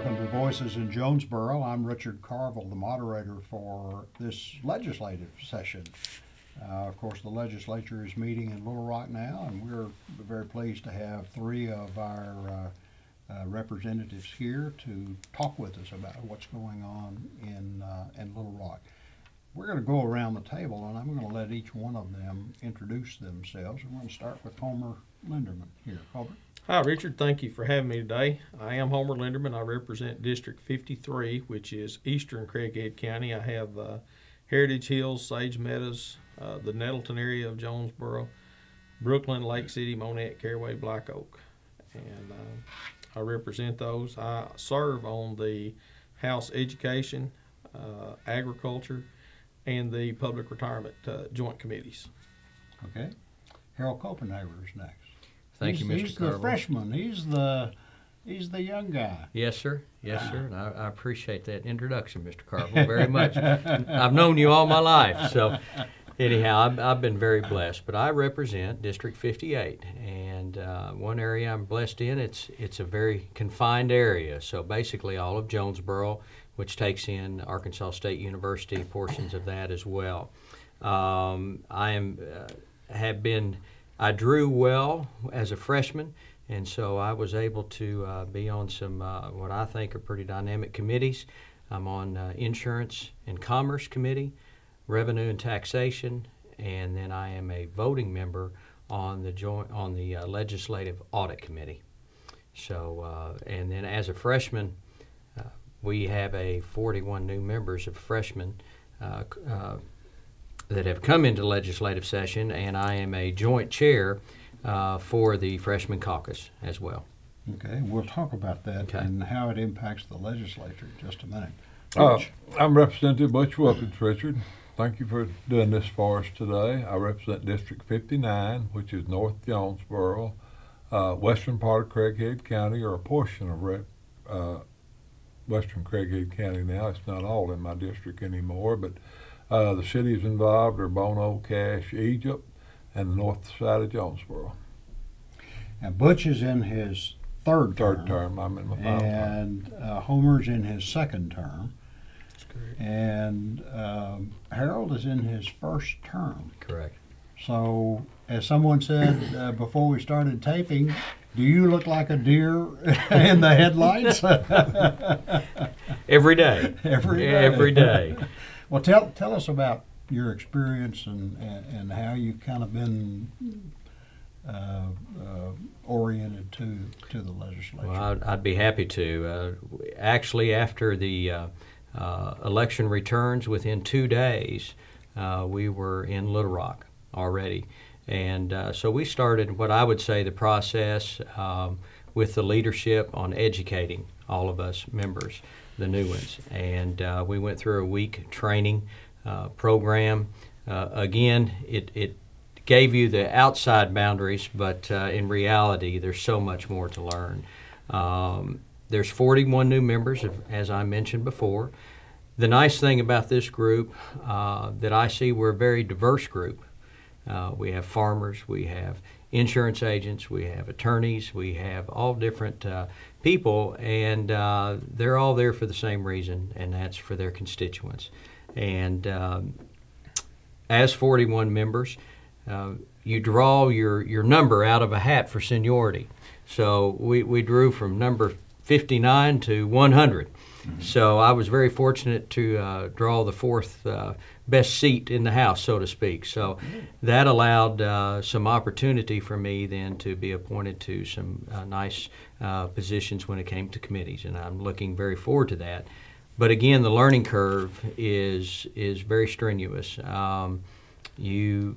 welcome to Voices in Jonesboro. I'm Richard Carville, the moderator for this legislative session. Of course, the legislature is meeting in Little Rock now, and we're very pleased to have three of our representatives here to talk with us about what's going on in Little Rock. We're going to go around the table, and I'm going to let each one of them introduce themselves. We're going to start with Homer Linderman here. Homer. Hi, Richard. Thank you for having me today. I am Homer Linderman. I represent District 53, which is eastern Craighead County. I have Heritage Hills, Sage Meadows, the Nettleton area of Jonesboro, Brooklyn, Lake City, Monette, Caraway, Black Oak. And I represent those. I serve on the House Education, Agriculture, and the Public Retirement Joint Committees. Okay. Harold Copenhaver is next. Thank you, Mr. He's Carville. the freshman. He's the young guy. Yes, sir. Yes, sir. And I appreciate that introduction, Mr. Carville, very much. I've known you all my life. So anyhow, I've been very blessed. But I represent District 58. And one area I'm blessed in, it's a very confined area. So basically all of Jonesboro, which takes in Arkansas State University, portions of that as well. I drew well as a freshman, and so I was able to be on some what I think are pretty dynamic committees. I'm on Insurance and Commerce Committee, Revenue and Taxation, and then I am a voting member on the Legislative Audit Committee. So, and then as a freshman, we have 41 new members of freshmen that have come into legislative session, and I am a joint chair for the freshman caucus as well. Okay, we'll talk about that and how it impacts the legislature in just a minute. I'm Representative Butch Wilkins, Richard. Thank you for doing this for us today. I represent District 59, which is North Jonesboro, western part of Craighead County, or a portion of western Craighead County now. It's not all in my district anymore, but the cities involved are Bono, Cache, Egypt, and the north side of Jonesboro. And Butch is in his third term. I'm in my final term. And Homer's in his second term. That's correct. And Harold is in his first term. Correct. So, as someone said before we started taping, do you look like a deer in the headlights? Every day. Every day. Every day. Well, tell us about your experience and how you've kind of been oriented to the legislature. Well, I'd be happy to. Actually, after the election returns, within 2 days, we were in Little Rock already. And so we started what I would say the process with the leadership on educating all of us members, the new ones. And we went through a week training program. Again, it gave you the outside boundaries, but in reality, there's so much more to learn. There's 41 new members, as I mentioned before. The nice thing about this group that I see, we're a very diverse group. We have farmers, we have insurance agents, we have attorneys, we have all different people, and they're all there for the same reason, and that's for their constituents. And as 41 members, you draw your number out of a hat for seniority. So we drew from number 59 to 100. So I was very fortunate to draw the fourth best seat in the House, so to speak. So that allowed some opportunity for me then to be appointed to some nice positions when it came to committees, and I'm looking very forward to that. But again, the learning curve is very strenuous. You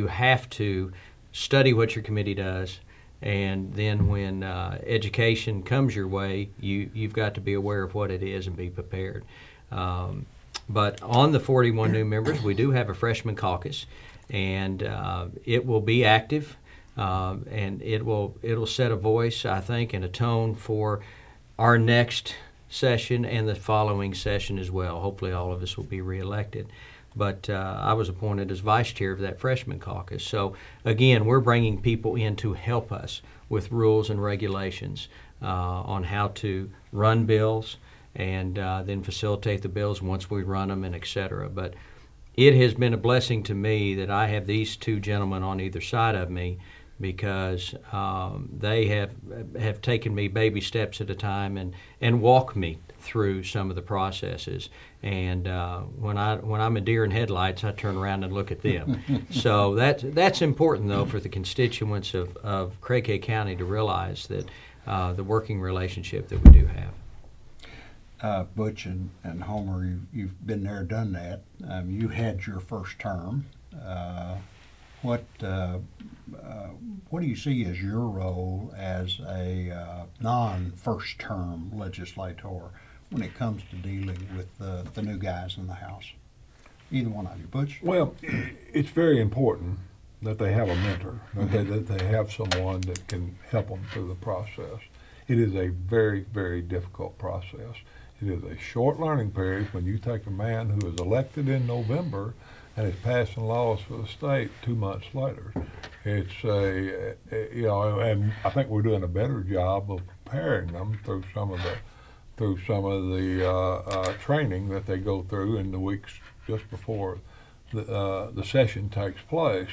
have to study what your committee does. And then when education comes your way, you've got to be aware of what it is and be prepared. But on the 41 new members, we do have a freshman caucus, and it will be active, and it'll set a voice, I think, and a tone for our next session and the following session as well. Hopefully all of us will be reelected. But I was appointed as vice chair of that freshman caucus. So again, we're bringing people in to help us with rules and regulations. on how to run bills and then facilitate the bills once we run them and et cetera. But it has been a blessing to me that I have these two gentlemen on either side of me, because they have taken me baby steps at a time and walk me through some of the processes. And when I'm a deer in headlights, I turn around and look at them. So that's important, though, for the constituents of Craighead County to realize that the working relationship that we do have. Butch and Homer, you've been there, done that. You had your first term. What do you see as your role as a non-first term legislator when it comes to dealing with the new guys in the House? Either one of you. Butch? Well, it's very important that they have a mentor, that they have someone that can help them through the process. It is a very, very difficult process. It is a short learning period when you take a man who is elected in November and is passing laws for the state 2 months later. It's and I think we're doing a better job of preparing them through some of the training that they go through in the weeks just before the session takes place.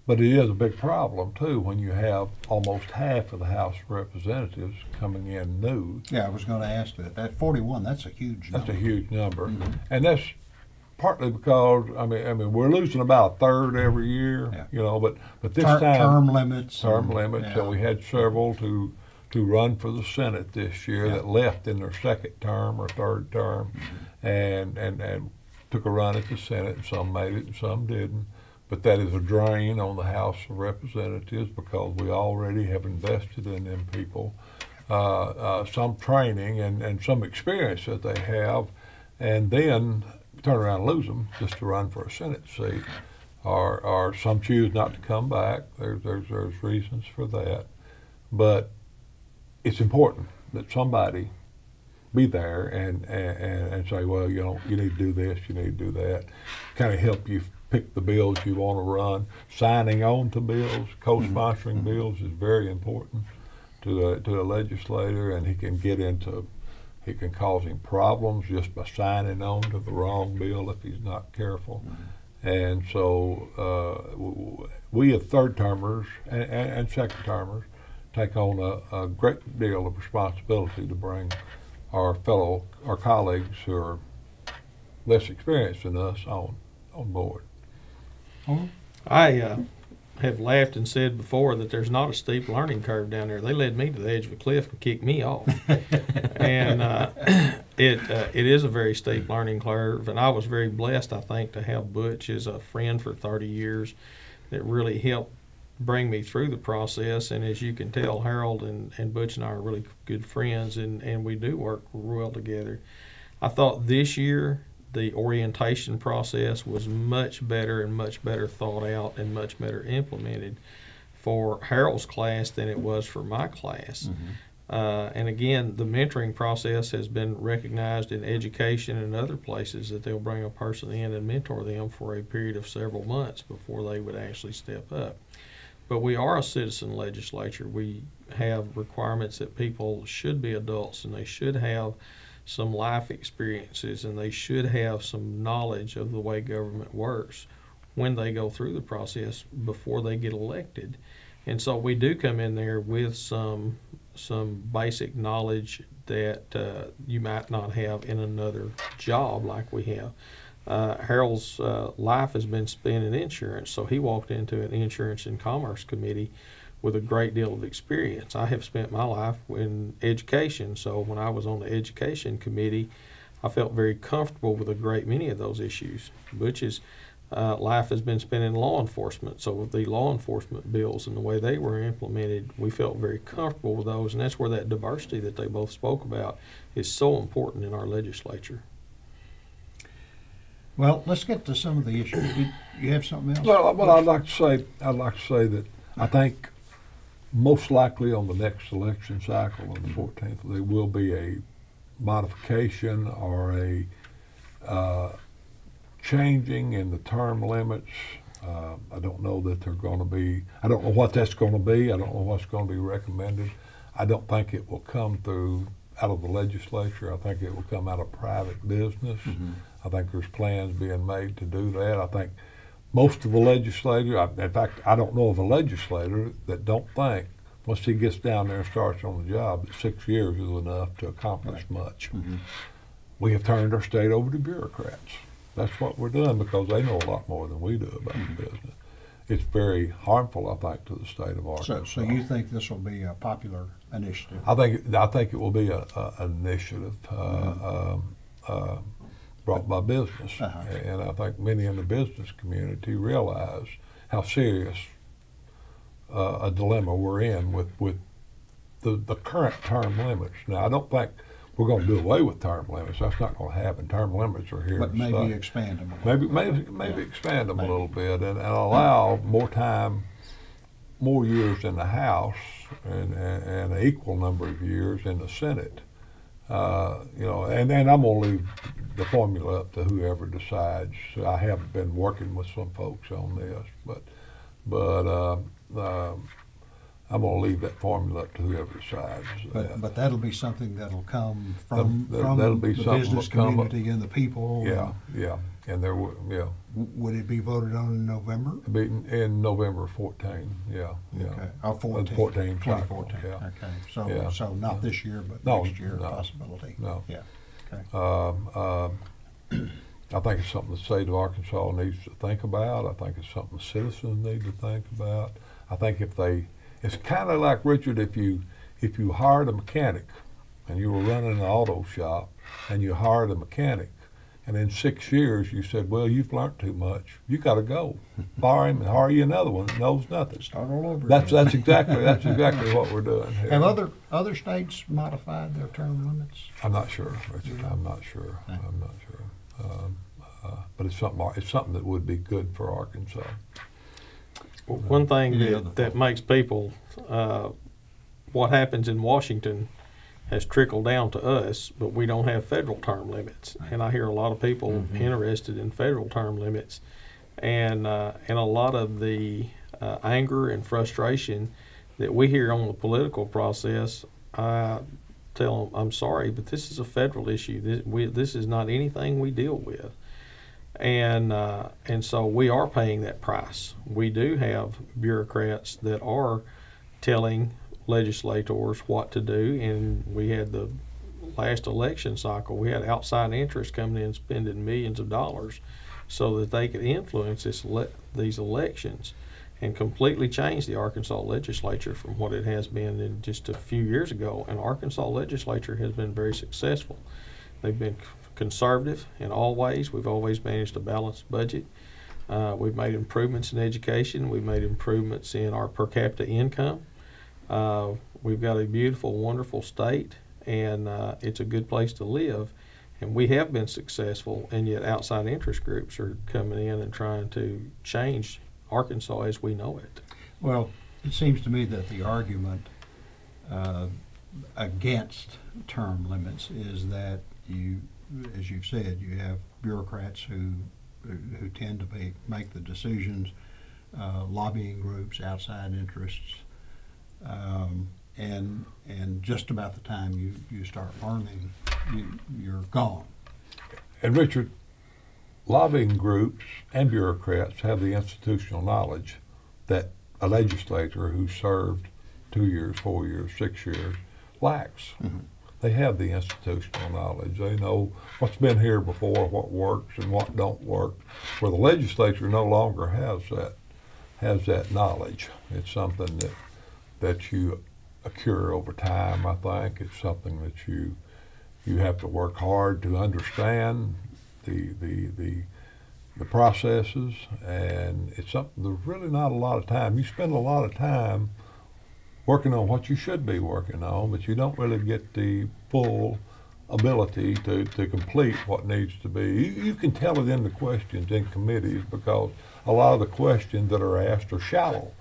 But it is a big problem too when you have almost half of the House of Representatives coming in new. Yeah, I was going to ask that. That 41, that's a huge number. That's a huge number, and that's partly because I mean we're losing about a third every year, but this time term limits, and we had several to run for the Senate this year that left in their second term or third term, and took a run at the Senate, and some made it and some didn't. But that is a drain on the House of Representatives because we already have invested in them people, some training and some experience that they have, and then turn around and lose them just to run for a Senate seat, or some choose not to come back. There's reasons for that, but it's important that somebody be there and say, well, you need to do this, you need to do that, kind of help you pick the bills you want to run. Signing on to bills, co-sponsoring bills is very important to a legislator, and he can cause him problems just by signing on to the wrong bill if he's not careful. And so we as third termers and second termers take on a great deal of responsibility to bring our colleagues who are less experienced than us on board. I have laughed and said before that there's not a steep learning curve down there. They led me to the edge of a cliff and kicked me off. And it is a very steep learning curve, and I was very blessed, I think, to have Butch as a friend for 30 years that really helped bring me through the process. And as you can tell, Harold and Butch and I are really good friends, and we do work well together. I thought this year the orientation process was much better thought out and much better implemented for Harold's class than it was for my class. And again, the mentoring process has been recognized in education and other places, that they'll bring a person in and mentor them for a period of several months before they would actually step up. But we are a citizen legislature. We have requirements that people should be adults, and they should have some life experiences, and they should have some knowledge of the way government works when they go through the process before they get elected. And so we do come in there with some basic knowledge that you might not have in another job like we have. Harold's life has been spent in insurance, so he walked into an Insurance and Commerce Committee with a great deal of experience. I have spent my life in education, so when I was on the Education Committee, I felt very comfortable with a great many of those issues. Butch's life has been spent in law enforcement, so with the law enforcement bills and the way they were implemented, we felt very comfortable with those, and that's where that diversity that they both spoke about is so important in our legislature. Well, let's get to some of the issues. You have something else? Well, I'd like to say that I think most likely on the next election cycle on the 14th, there will be a modification or a changing in the term limits. I don't know that they're going to be, I don't know what that's going to be. I don't know what's going to be recommended. I don't think it will come through out of the legislature. I think it will come out of private business. I think there's plans being made to do that. I think most of the legislators, in fact, I don't know of a legislator that don't think once he gets down there and starts on the job that 6 years is enough to accomplish much. We have turned our state over to bureaucrats. That's what we're doing because they know a lot more than we do about the business. It's very harmful, I think, to the state of Arkansas. So you think this will be a popular initiative? I think it will be an initiative brought by business, and I think many in the business community realize how serious a dilemma we're in with the current term limits. Now, I don't think we're going to do away with term limits. That's not going to happen. Term limits are here But to maybe stay. expand them a little. Maybe expand them a little bit and allow more time, more years in the House and an equal number of years in the Senate. And I'm going to leave the formula up to whoever decides. I have been working with some folks on this, but I'm going to leave that formula up to whoever decides. But that'll be something that'll come from that'll be the something business that'll come up. community and the people. Yeah, and there will, Would it be voted on in November? be in November 14. Yeah. Okay. Or 14. 14 cycle, 2014. yeah. Okay. So Yeah. not this year, but No, next year, no. possibility. No. Yeah. Okay. I think it's something the state of Arkansas needs to think about. I think it's something the citizens need to think about. I think it's kind of like, Richard, if you hired a mechanic and you were running an auto shop and you hired a mechanic and in 6 years you said, well, you've learned too much, you got to go. Fire him and hire you another one that knows nothing. Start all over. That's again. exactly what we're doing here. Have other states modified their term limits? I'm not sure, Richard. I'm not sure. But it's something that would be good for Arkansas. One thing Any other that makes people, what happens in Washington has trickled down to us, but we don't have federal term limits. And I hear a lot of people interested in federal term limits. And a lot of the anger and frustration that we hear on the political process, I tell them, I'm sorry, but this is a federal issue. This is not anything we deal with. And so we are paying that price. We do have bureaucrats that are telling legislators what to do, and we had the last election cycle, we had outside interest coming in spending millions of dollars so that they could influence these elections and completely change the Arkansas legislature from what it has been in just a few years ago. And Arkansas legislature has been very successful. They've been conservative in all ways. We've always managed a balanced budget. We've made improvements in education. We've made improvements in our per capita income. We've got a beautiful, wonderful state, and it's a good place to live. And we have been successful, and yet outside interest groups are coming in and trying to change Arkansas as we know it. Well, it seems to me that the argument against term limits is that you, as you've said, you have bureaucrats who tend to make the decisions, lobbying groups, outside interests, and just about the time you start learning, you're gone. And Richard, lobbying groups and bureaucrats have the institutional knowledge that a legislator who served 2 years, 4 years, 6 years lacks. They have the institutional knowledge. They know what's been here before, what works and what don't work. Where the legislature no longer has that knowledge. It's something that you accrue over time. I think it's something that you have to work hard to understand the processes, and it's something there's really not a lot of time. You spend a lot of time working on what you should be working on, but you don't really get the full ability to complete what needs to be. You can tell it in the questions in committees because a lot of the questions that are asked are shallow,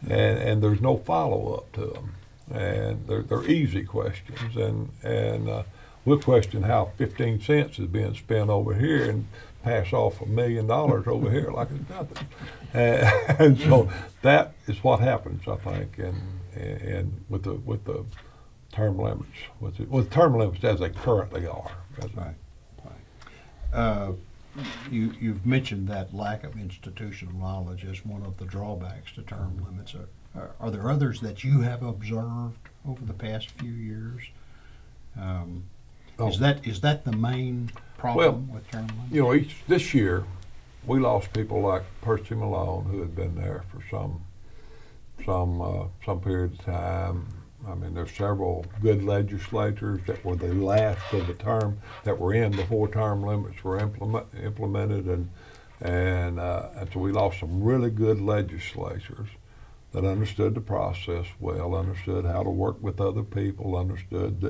and there's no follow-up to them. And they're easy questions, and we'll question how 15 cents is being spent over here and pass off $1 million over here like it's nothing. And so that is what happens, I think, and with the term limits, with term limits as they currently are. Right. You've mentioned that lack of institutional knowledge as one of the drawbacks to term limits. Are there others that you have observed over the past few years? Is that the main problem with term limits? You know, this year we lost people like Percy Malone, who had been there for some period of time. I mean, there's several good legislators that were the last of the term that were in before term limits were implemented, and so we lost some really good legislators that understood the process well, understood how to work with other people, understood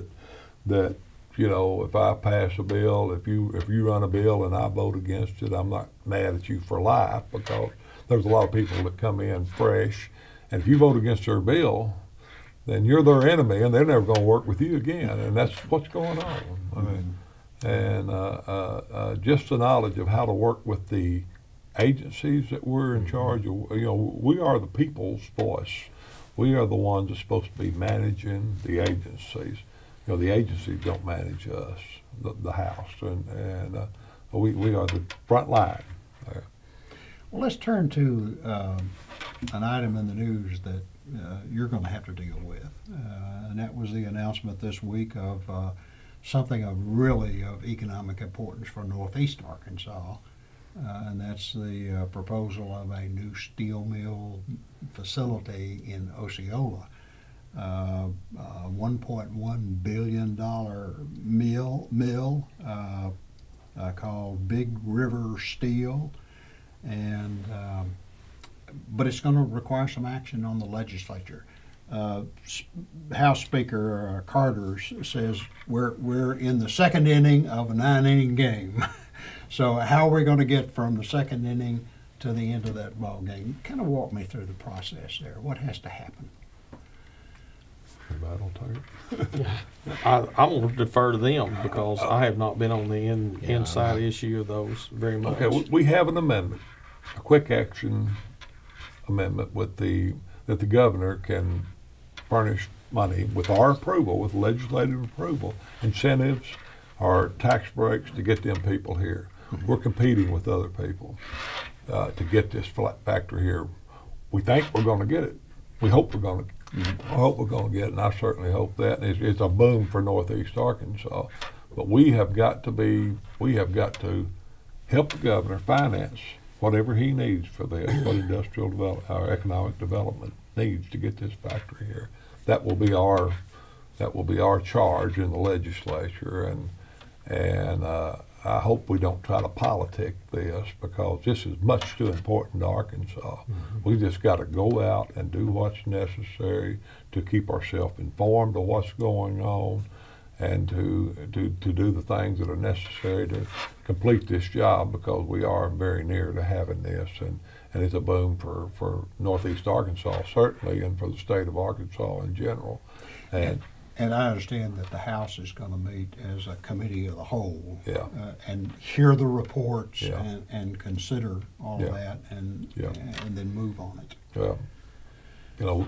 that you know, if I pass a bill, if you run a bill and I vote against it, I'm not mad at you for life, because there's a lot of people that come in fresh, and if you vote against their bill, then you're their enemy, and they're never going to work with you again, and that's what's going on. I mean, and just the knowledge of how to work with the agencies that we're in charge of. You know, we are the people's voice. We are the ones that's supposed to be managing the agencies. You know, the agencies don't manage us, the House, and we are the front line there. Well, let's turn to an item in the news that you're going to have to deal with, and that was the announcement this week of something of economic importance for Northeast Arkansas, and that's the proposal of a new steel mill facility in Osceola. $1.1 billion mill called Big River Steel, and but it's going to require some action on the legislature. House Speaker Carter says we're in the second inning of a 9-inning game. So how are we going to get from the second inning to the end of that ball game? Kind of walk me through the process there. What has to happen? I'm going to defer to them because I have not been on the inside issue of those very much. Okay, we have an amendment, a quick action amendment that the governor can furnish money with our approval, with legislative approval, incentives or tax breaks to get them people here. Mm-hmm. We're competing with other people to get this factory here. We think we're going to get it. We hope we're going to. I hope we're going to get it, and I certainly hope that. It's a boom for Northeast Arkansas, but we have got to help the governor finance whatever he needs for this, what industrial development or economic development needs to get this factory here. That will be our charge in the legislature, and I hope we don't try to politic this, because this is much too important to Arkansas. Mm-hmm. We just got to go out and do what's necessary to keep ourselves informed of what's going on, and to do the things that are necessary to complete this job, because we are very near to having this, and it's a boom for Northeast Arkansas certainly, and for the state of Arkansas in general. And I understand that the House is going to meet as a committee of the whole, and hear the reports, and consider all of that, and then move on it. Well, you know,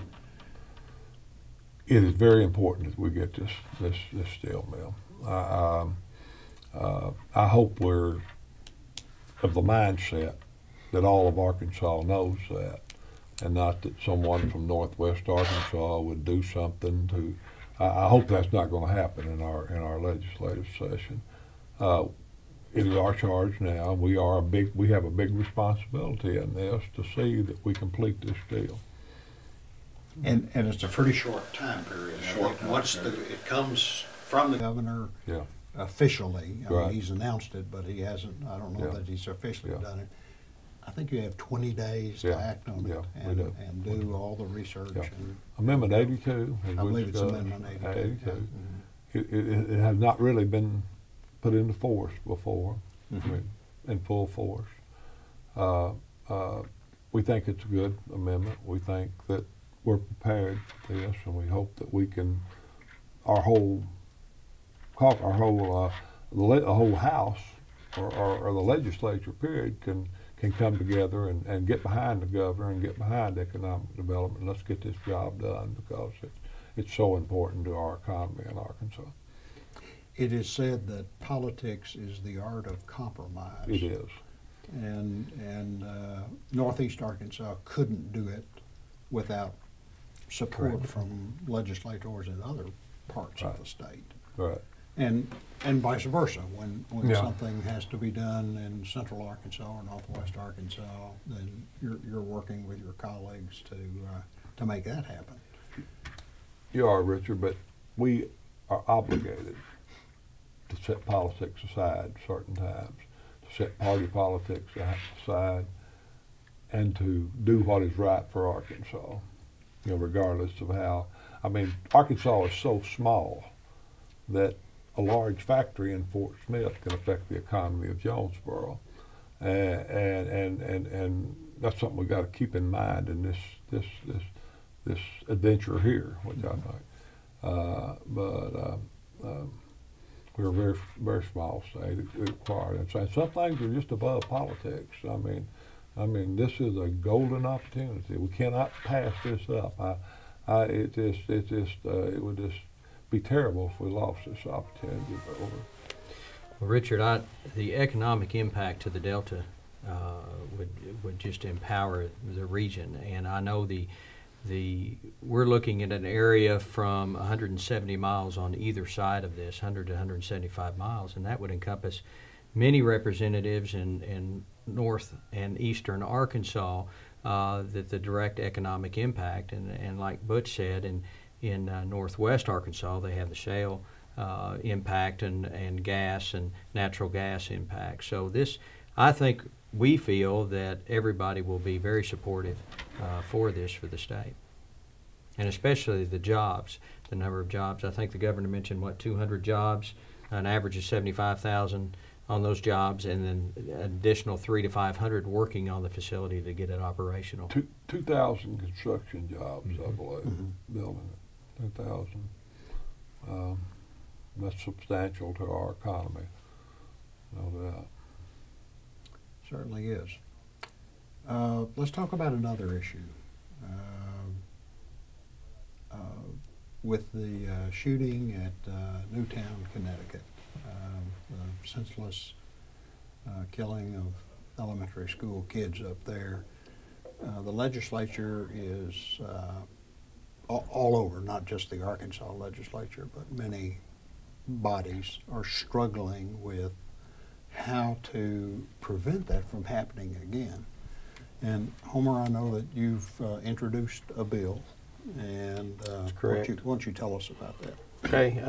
it is very important that we get this steel mill. I hope we're of the mindset that all of Arkansas knows that, and not that someone from Northwest Arkansas would do something to. I hope that's not going to happen in our legislative session. It is our charge now. We have a big responsibility in this to see that we complete this deal. And it's a pretty short time period. It comes from the governor officially. I mean, he's announced it, but he hasn't. I don't know that he's officially done it. I think you have 20 days to act on it and do all the research. Yeah. Amendment 82. I believe it's Amendment 82. Mm-hmm. It has not really been put into force before, in full force. We think it's a good amendment. We think that we're prepared for this, and we hope that we can, the whole House or the legislature period can come together and get behind the governor and get behind economic development. Let's get this job done, because it's so important to our economy in Arkansas. It is said that politics is the art of compromise. It is. And Northeast Arkansas couldn't do it without support Correct. from legislators in other parts of Right. the state. Right. And vice versa. When Yeah. something has to be done in Central Arkansas or Northwest Arkansas, then you're working with your colleagues to make that happen. You are, Richard, but we are obligated to set politics aside certain times, to set party politics aside, and to do what is right for Arkansas, you know, regardless of how. I mean, Arkansas is so small that a large factory in Fort Smith can affect the economy of Jonesboro, and that's something we got to keep in mind in this adventure here, which I think. We're a very, very small state. It required, and so some things are just above politics. I mean, this is a golden opportunity. We cannot pass this up. It would just be terrible if we lost this opportunity. Well, Richard, the economic impact to the Delta would just empower the region, and I know we're looking at an area from 170 miles on either side of this, 100 to 175 miles, and that would encompass many representatives in North and Eastern Arkansas. That the direct economic impact, and like Butch said, in Northwest Arkansas, they have the shale impact and gas and natural gas impact. So I think we feel that everybody will be very supportive for this for the state, and especially the jobs, the number of jobs. I think the governor mentioned 200 jobs, an average of 75,000 on those jobs, and then an additional 300 to 500 working on the facility to get it operational. 2,000 construction jobs, I believe, building it. 2,000. That's substantial to our economy, no doubt. Certainly is. Let's talk about another issue. With the shooting at Newtown, Connecticut, the senseless killing of elementary school kids up there, the legislature is all over, not just the Arkansas legislature, but many bodies are struggling with how to prevent that from happening again. And Homer, I know that you've introduced a bill, and correct. Why don't you tell us about that? Okay,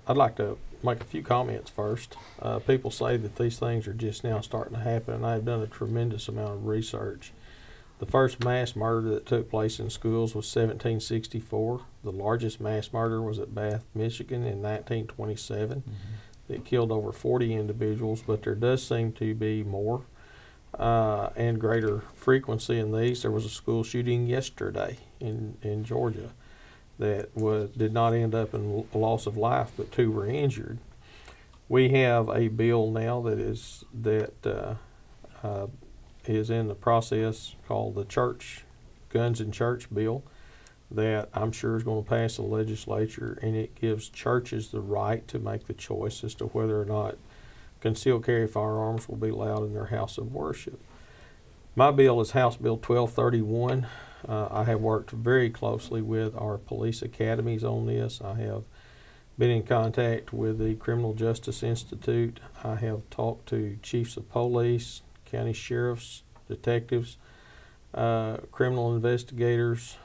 I'd like to make a few comments first. People say that these things are just now starting to happen, and I've done a tremendous amount of research. The first mass murder that took place in schools was 1764. The largest mass murder was at Bath, Michigan in 1927. It killed over 40 individuals, but there does seem to be more and greater frequency in these. There was a school shooting yesterday in Georgia that did not end up in loss of life, but 2 were injured. We have a bill now that is in the process called the Guns in Church bill that I'm sure is going to pass the legislature, and it gives churches the right to make the choice as to whether or not concealed carry firearms will be allowed in their house of worship. My bill is House Bill 1231. I have worked very closely with our police academies on this. I have been in contact with the Criminal Justice Institute. I have talked to chiefs of police, county sheriffs, detectives, criminal investigators,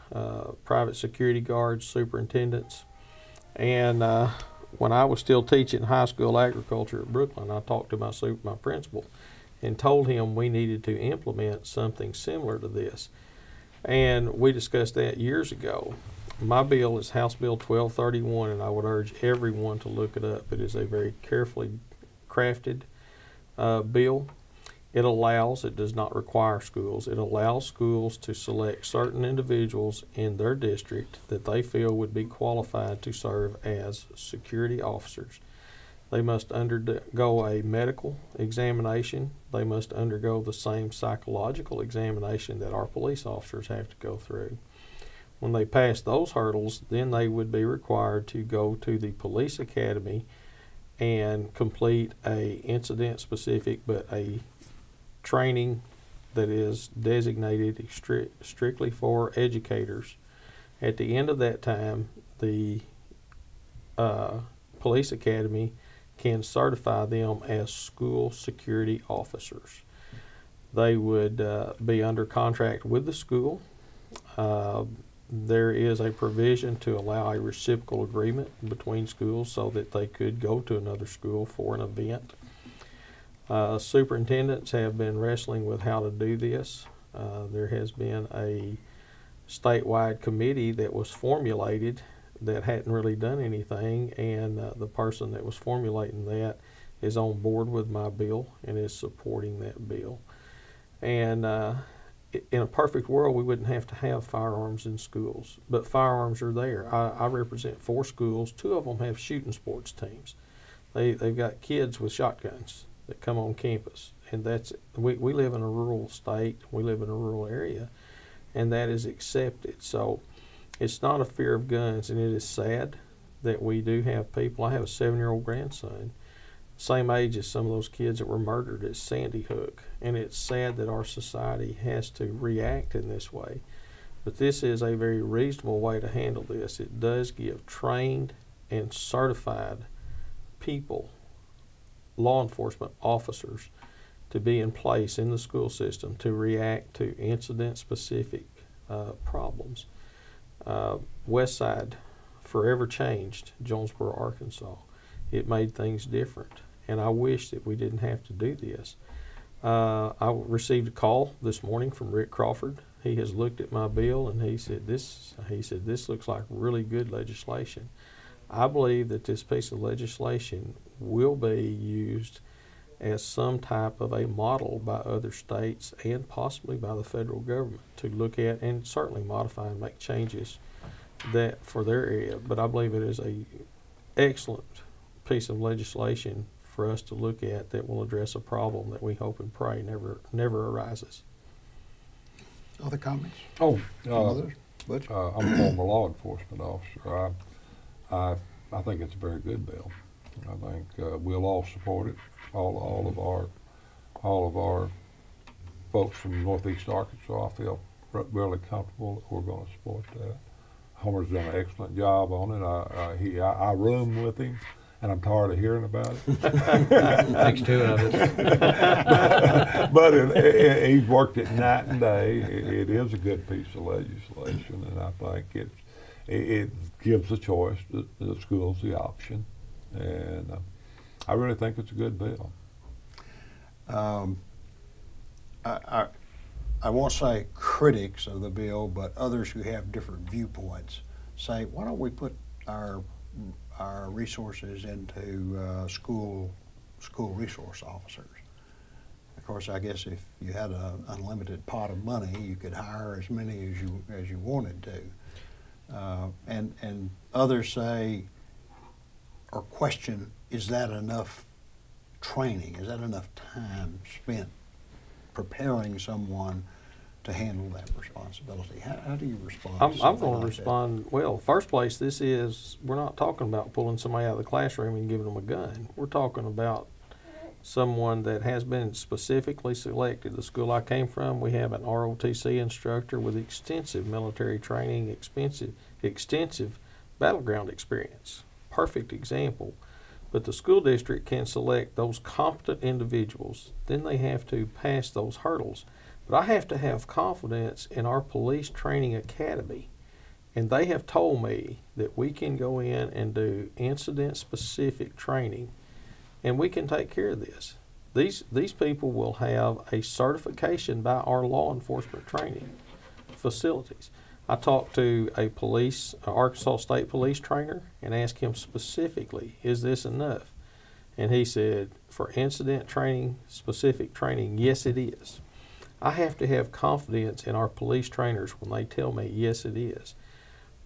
private security guards, superintendents. And when I was still teaching high school agriculture at Brooklyn, I talked to my principal and told him we needed to implement something similar to this. And we discussed that years ago. My bill is House Bill 1231, and I would urge everyone to look it up. It is a very carefully crafted bill. It does not require schools. It allows schools to select certain individuals in their district that they feel would be qualified to serve as security officers. They must undergo a medical examination. They must undergo the same psychological examination that our police officers have to go through. When they pass those hurdles, then they would be required to go to the police academy and complete a incident specific, but a training that is designated strictly for educators. At the end of that time, the police academy can certify them as school security officers. They would be under contract with the school. There is a provision to allow a reciprocal agreement between schools so that they could go to another school for an event. Superintendents have been wrestling with how to do this. There has been a statewide committee that was formulated that hadn't really done anything, and the person that was formulating that is on board with my bill and is supporting that bill. And in a perfect world, we wouldn't have to have firearms in schools, but firearms are there. I represent 4 schools. 2 of them have shooting sports teams. They've got kids with shotguns that come on campus, and we live in a rural state. We live in a rural area, and that is accepted. So it's not a fear of guns, and it is sad that we do have people. I have a 7-year-old grandson, same age as some of those kids that were murdered at Sandy Hook, and it's sad that our society has to react in this way. But this is a very reasonable way to handle this. It does give trained and certified people, law enforcement officers, to be in place in the school system to react to incident-specific problems. West Side forever changed Jonesboro, Arkansas. It made things different, and I wish that we didn't have to do this. I received a call this morning from Rick Crawford. He has looked at my bill, and he said this looks like really good legislation. I believe that this piece of legislation will be used as some type of a model by other states and possibly by the federal government to look at and certainly modify and make changes that for their area. But I believe it is a excellent piece of legislation for us to look at that will address a problem that we hope and pray never arises. Other comments? Oh, Others? Butch? I'm a former law enforcement officer. I think it's a very good bill. I think we'll all support it. All of our folks from Northeast Arkansas, I feel really comfortable that we're going to support that. Homer's done an excellent job on it. I room with him, and I'm tired of hearing about it. Takes 2 of us. But he's worked it night and day. It is a good piece of legislation, and I think it gives the choice, the schools the option, and I really think it's a good bill. I won't say critics of the bill, but others who have different viewpoints say, why don't we put our resources into school resource officers? Of course, I guess if you had an unlimited pot of money, you could hire as many as you wanted to. And others say or question, is that enough training? Is that enough time spent preparing someone to handle that responsibility? How do you respond? I'm going to respond, well, first place, we're not talking about pulling somebody out of the classroom and giving them a gun. We're talking about someone that has been specifically selected. The school I came from, we have an ROTC instructor with extensive military training, extensive battleground experience. Perfect example. But the school district can select those competent individuals. Then they have to pass those hurdles. But I have to have confidence in our police training academy. And they have told me that we can go in and do incident-specific training, and we can take care of this. These people will have a certification by our law enforcement training facilities. I talked to an Arkansas State Police trainer and asked him specifically, is this enough? And he said, for incident training, specific training, yes it is. I have to have confidence in our police trainers when they tell me, yes it is.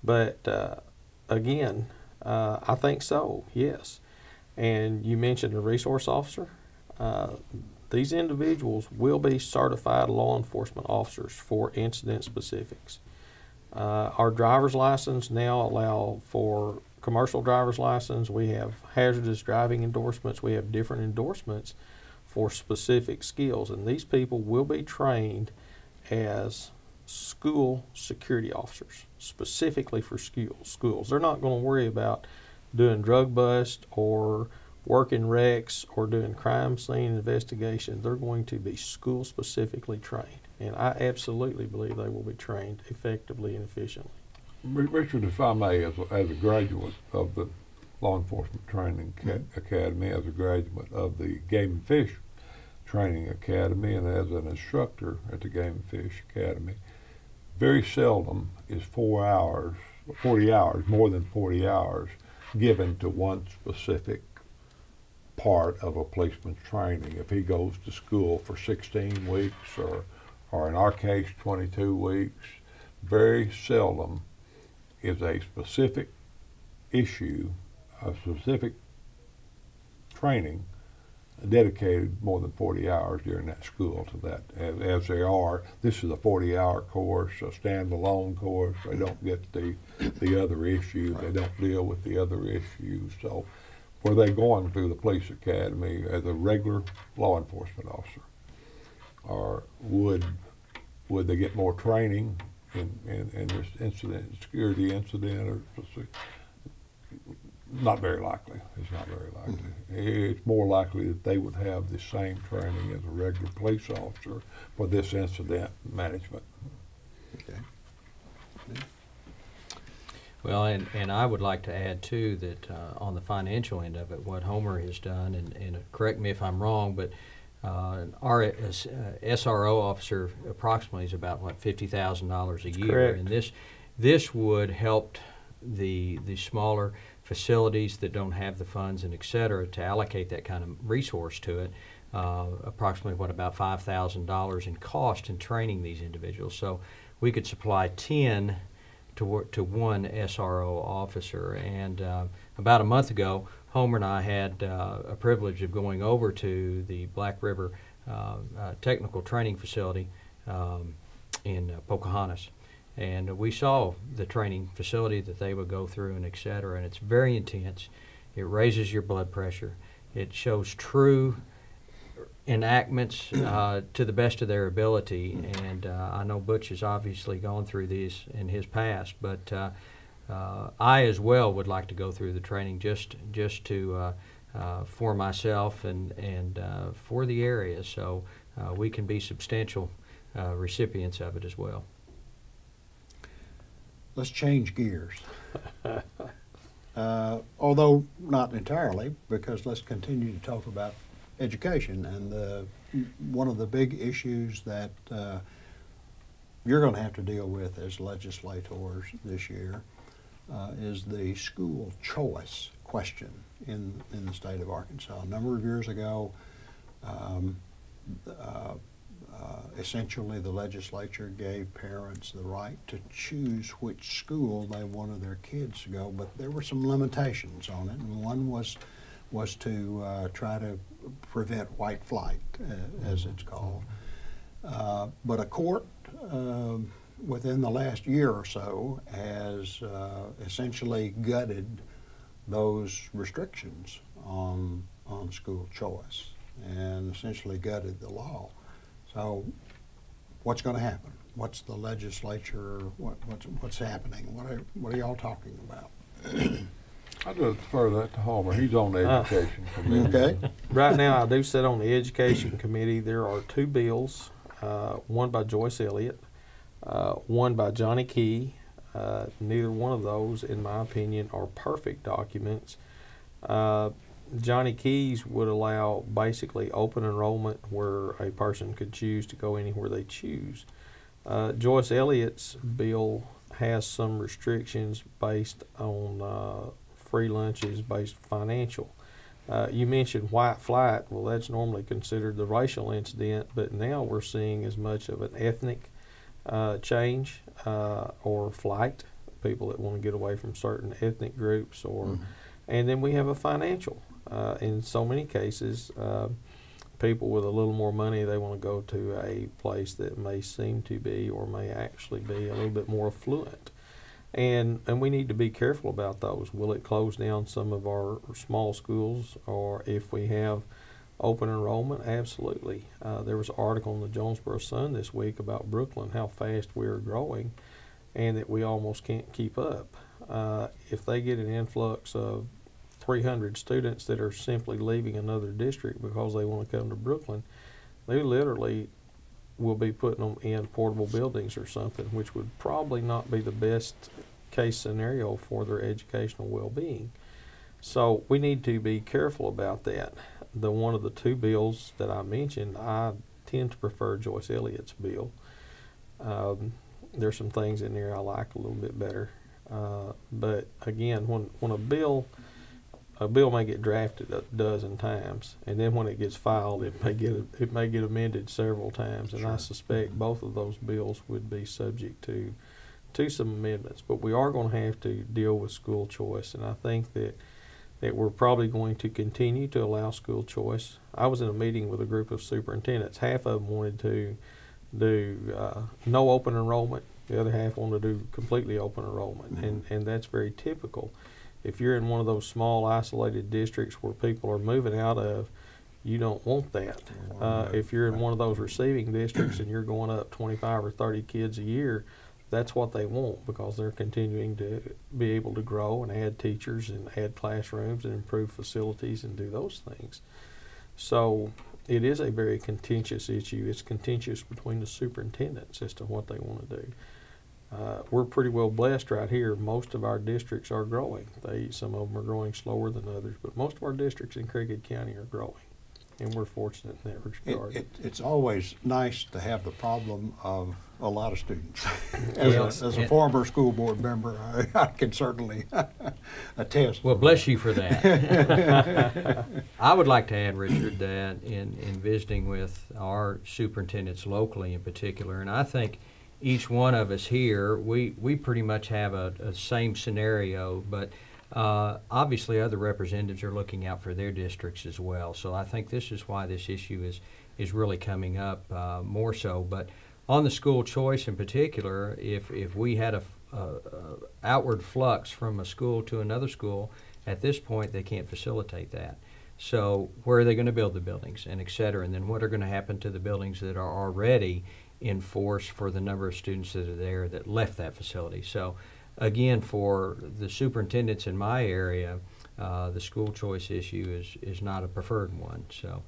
But again, I think so, yes. And you mentioned a resource officer. These individuals will be certified law enforcement officers for incident specifics. Our driver's license now allow for commercial driver's license. We have hazardous driving endorsements. We have different endorsements for specific skills, and these people will be trained as school security officers, specifically for schools. They're not going to worry about doing drug bust or working wrecks or doing crime scene investigation. They're going to be school specifically trained, and I absolutely believe they will be trained effectively and efficiently. Richard, if I may, as a graduate of the Law Enforcement Training Academy, as a graduate of the Game and Fish Training Academy, and as an instructor at the Game and Fish Academy, very seldom is 4 hours, 40 hours, more than 40 hours given to one specific part of a policeman's training. If he goes to school for 16 weeks or in our case 22 weeks, very seldom is a specific issue, a specific training dedicated more than 40 hours during that school to that. As they are, this is a 40-hour course, a standalone course. They don't get the other issues. They don't deal with the other issues. So were they going through the police academy as a regular law enforcement officer, or would they get more training in this incident, security incident, or not very likely. It's not very likely. It's more likely that they would have the same training as a regular police officer for this incident management. Okay. Well, and I would like to add too that on the financial end of it, what Homer has done, and correct me if I'm wrong, but our SRO officer approximately is about what, $50,000 a year, correct. And this would help the smaller facilities that don't have the funds and et cetera to allocate that kind of resource to it. Approximately what, about $5,000 in cost in training these individuals. So we could supply 10 to one SRO officer. And about a month ago, Homer and I had a privilege of going over to the Black River Technical Training Facility in Pocahontas. And we saw the training facility that they would go through and et cetera, and it's very intense. It raises your blood pressure. It shows true enactments to the best of their ability, and I know Butch has obviously gone through these in his past, but I as well would like to go through the training just to for myself and for the area, so we can be substantial recipients of it as well. Let's change gears. Although not entirely, because let's continue to talk about education. And one of the big issues that you're going to have to deal with as legislators this year is the school choice question in the state of Arkansas. A number of years ago, essentially the legislature gave parents the right to choose which school they wanted their kids to go, but there were some limitations on it, and one was to try to prevent white flight, as it's called. But a court within the last year or so has essentially gutted those restrictions on school choice and essentially gutted the law. So what's going to happen? What's the legislature, what's happening? What are y'all talking about? I'd defer that to Homer. He's on the education committee. Okay. Right now, I do sit on the education committee. There are two bills, one by Joyce Elliott, one by Johnny Key. Neither one of those, in my opinion, are perfect documents. Johnny Key's would allow basically open enrollment where a person could choose to go anywhere they choose. Joyce Elliott's bill has some restrictions based on free lunches based financial. You mentioned white flight. Well, that's normally considered the racial incident, but now we're seeing as much of an ethnic change or flight, people that want to get away from certain ethnic groups, or and then we have a financial. In so many cases, people with a little more money, they want to go to a place that may seem to be or may actually be a little bit more affluent. And we need to be careful about those. Will it close down some of our small schools, or if we have open enrollment? Absolutely. There was an article in the Jonesboro Sun this week about Brooklyn, how fast we are growing and that we almost can't keep up. If they get an influx of 300 students that are simply leaving another district because they want to come to Brooklyn, they literally will be putting them in portable buildings or something, which would probably not be the best case scenario for their educational well-being. So we need to be careful about that. One of the two bills that I mentioned, I tend to prefer Joyce Elliott's bill. There's some things in there I like a little bit better. But again, when a bill may get drafted a dozen times, and then when it gets filed, it may get amended several times, and I suspect both of those bills would be subject to some amendments. But we are going to have to deal with school choice, and I think that we're probably going to continue to allow school choice. I was in a meeting with a group of superintendents. Half of them wanted to do no open enrollment. The other half wanted to do completely open enrollment, and that's very typical. If you're in one of those small isolated districts where people are moving out of, you don't want that. If you're in one of those receiving districts and you're going up 25 or 30 kids a year, that's what they want, because they're continuing to be able to grow and add teachers and add classrooms and improve facilities and do those things. So it is a very contentious issue. It's contentious between the superintendents as to what they want to do. We're pretty well blessed right here. Most of our districts are growing. Some of them are growing slower than others, but most of our districts in Craighead County are growing, and we're fortunate in that regard. It's always nice to have the problem of a lot of students. As a former school board member, I can certainly attest. Well, bless you for that. I would like to add, Richard, that in visiting with our superintendents locally in particular, and I think each one of us here, we pretty much have a same scenario, but obviously other representatives are looking out for their districts as well. So I think this is why this issue is really coming up more so. But on the school choice in particular, if we had a outward flux from a school to another school, at this point they can't facilitate that. So where are they going to build the buildings, and et cetera? And then what are going to happen to the buildings that are already in force for the number of students that are there that left that facility? So again, for the superintendents in my area, the school choice issue is not a preferred one. So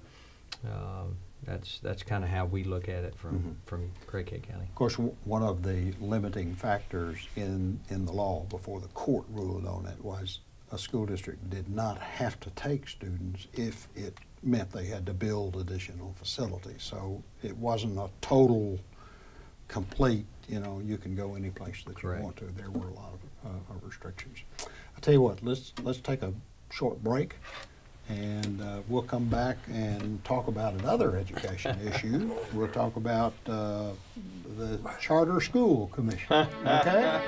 that's kind of how we look at it from Craighead County. Of course, one of the limiting factors in the law before the court ruled on it was a school district did not have to take students if it meant they had to build additional facilities. So it wasn't a total, complete, you can go any place that you want to. There were a lot of restrictions. I tell you what, let's take a short break, and we'll come back and talk about another education issue. We'll talk about the Charter School Commission, okay?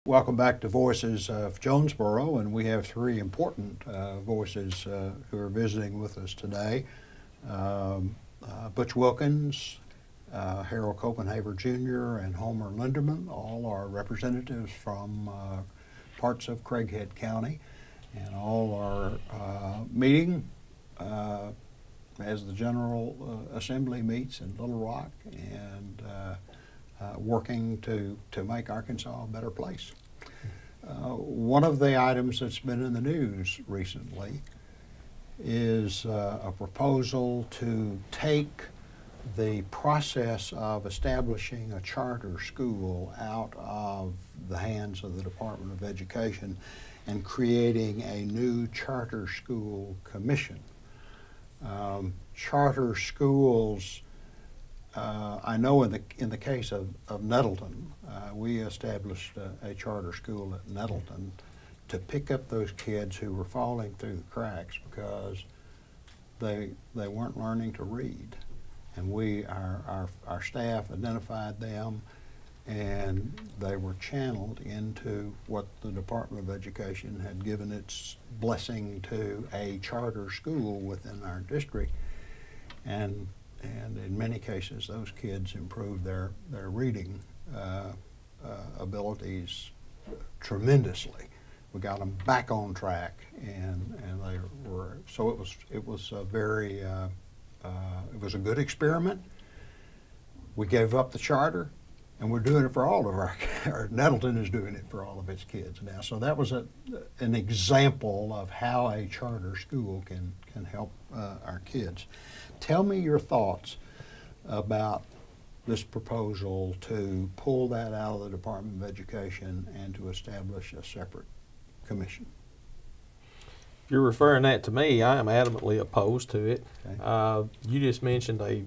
Welcome back to Voices of Jonesboro, and we have three important voices who are visiting with us today. Butch Wilkins, Harold Copenhaver Jr., and Homer Linderman, all are representatives from parts of Craighead County, and all are meeting as the General Assembly meets in Little Rock, and working to make Arkansas a better place. One of the items that's been in the news recently is a proposal to take the process of establishing a charter school out of the hands of the Department of Education and creating a new charter school commission. Charter schools, I know in the case of Nettleton, we established a charter school at Nettleton to pick up those kids who were falling through the cracks because they weren't learning to read. And our staff identified them, and they were channeled into what the Department of Education had given its blessing to a charter school within our district. And in many cases, those kids improved their reading abilities tremendously. We got them back on track, and they were, so it was a very it was a good experiment. We gave up the charter, and we're doing it for all of our Nettleton is doing it for all of its kids now. So that was an example of how a charter school can help our kids. Tell me your thoughts about this proposal to pull that out of the Department of Education and to establish a separate commission. If you're referring that to me, I am adamantly opposed to it. Okay. You just mentioned a